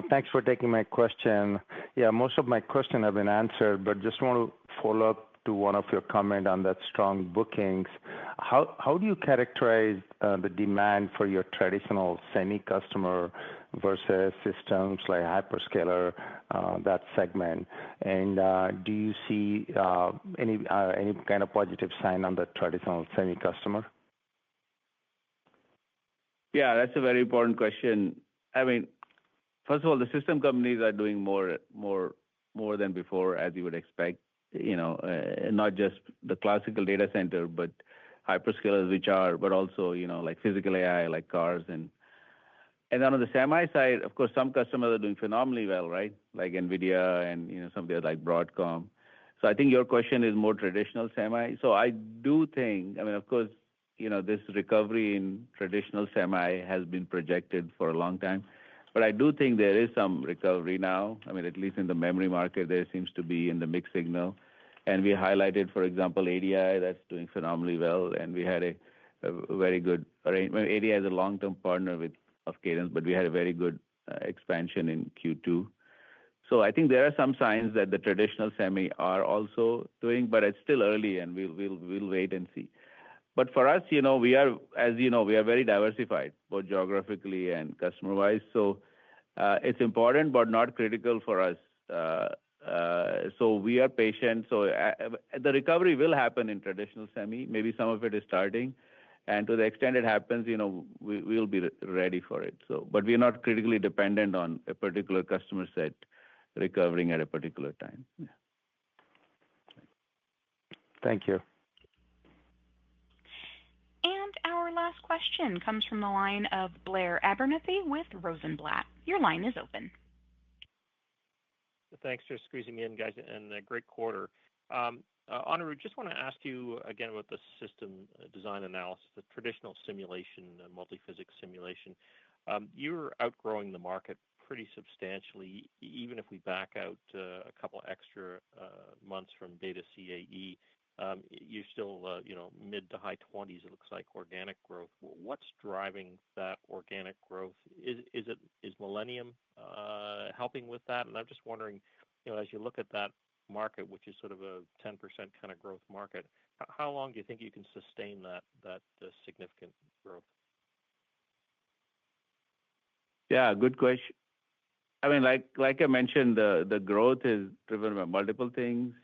Thanks for taking my question. Yeah, most of my questions have been answered, but just want to follow up to one of your comments on that strong bookings. How do you characterize the demand for your traditional semi-customer versus systems like hyperscaler, that segment? And do you see any kind of positive sign on the traditional semi-customer? Yeah, that's a very important question. I mean, first of all, the system companies are doing more than before, as you would expect. Not just the classical data center, but hyperscalers, but also like physical AI, like cars, and then on the semi side, of course, some customers are doing phenomenally well, right? Like NVIDIA and some of the other like Broadcom. So I think your question is more traditional semi. So I do think, I mean, of course, this recovery in traditional semi has been projected for a long time, but I do think there is some recovery now. I mean, at least in the memory market, there seems to be in the mixed signal. And we highlighted, for example, ADI that's doing phenomenally well, and we had a very good arrangement. ADI is a long-term partner of Cadence, but we had a very good expansion in Q2. So I think there are some signs that the traditional semi are also doing, but it's still early, and we'll wait and see. But for us, we are, as you know, we are very diversified, both geographically and customer-wise. So it's important, but not critical for us. So we are patient. So the recovery will happen in traditional semi. Maybe some of it is starting. And to the extent it happens, we'll be ready for it. But we are not critically dependent on a particular customer set recovering at a particular time. Yeah. Thank you. And our last question comes from the line of Blair Abernethy with Rosenblatt. Your line is open. Thanks for squeezing me in, guys, and a great quarter. Anirudh, just want to ask you again about the system design analysis, the traditional simulation, multi-physics simulation. You're outgrowing the market pretty substantially, even if we back out a couple extra months from data CAE. You're still, mid to high 20s, it looks like, organic growth. What's driving that organic growth? Is Millennium helping with that? And I'm just wondering, as you look at that market, which is sort of a 10% kind of growth market, how long do you think you can sustain that significant growth? Yeah, good question. I mean, like I mentioned, the growth is driven by multiple things.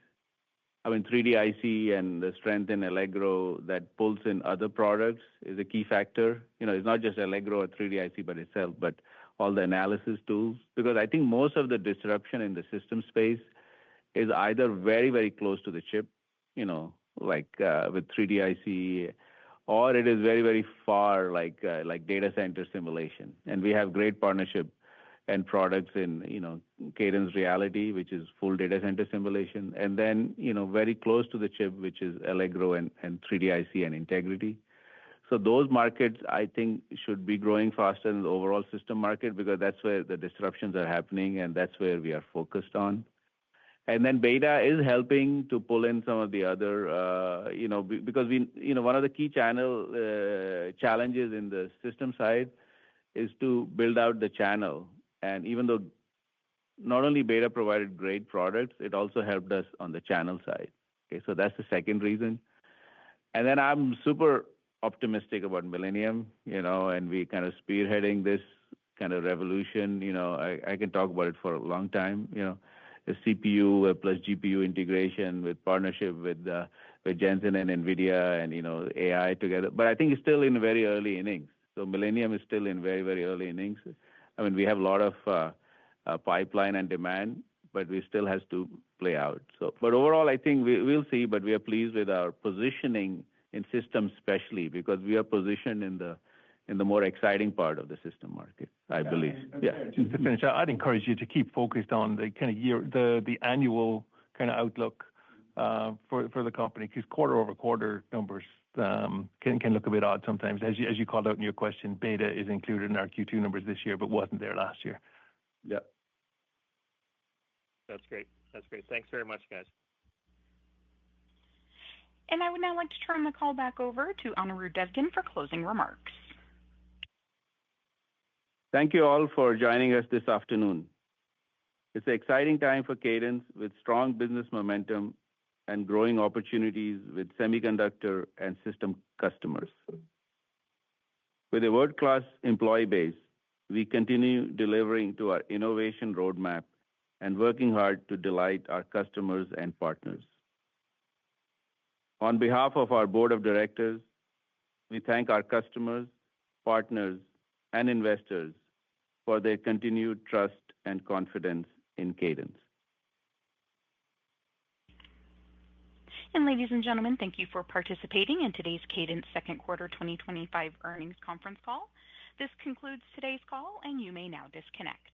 I mean, 3D IC and the strength in Allegro that pulls in other products is a key factor. It's not just Allegro or 3D IC by itself, but all the analysis tools. Because I think most of the disruption in the system space is either very, very close to the chip, like with 3D IC, or it is very, very far, like data center simulation. And we have great partnership and products in, Cadence Reality, which is full data center simulation, and then, very close to the chip, which is Allegro and 3D IC and Integrity. So those markets, I think, should be growing faster than the overall system market because that's where the disruptions are happening, and that's where we are focused on. And then Beta is helping to pull in some of the other, because one of the key challenges in the system side is to build out the channel. And even though not only Beta provided great products, it also helped us on the channel side. Okay, so that's the second reason. And then I'm super optimistic about Millennium, and we kind of spearheading this kind of revolution. I can talk about it for a long time. CPU plus GPU integration with partnership with Jensen and NVIDIA and AI together. But I think it's still in very early innings. So Millennium is still in very, very early innings. I mean, we have a lot of pipeline and demand, but we still has to play out. So, but overall, I think we'll see. But we are pleased with our positioning in systems, especially because we are positioned in the more exciting part of the system market, I believe. Yeah. Just to finish, I'd encourage you to keep focused on the kind of the annual kind of outlook for the company, because quarter-over-quarter numbers can look a bit odd sometimes. As you called out in your question, beta is included in our Q2 numbers this year, but wasn't there last year. Yeah. That's great. That's great. Thanks very much, guys. And I would now like to turn the call back over to Anirudh Devgan for closing remarks. Thank you all for joining us this afternoon. It's an exciting time for Cadence with strong business momentum and growing opportunities with semiconductor and system customers. With a world-class employee base, we continue delivering to our innovation roadmap and working hard to delight our customers and partners. On behalf of our board of directors, we thank our customers, partners, and investors for their continued trust and confidence in Cadence. And ladies and gentlemen, thank you for participating in today's Cadence second quarter 2025 earnings conference call. This concludes today's call, and you may now disconnect.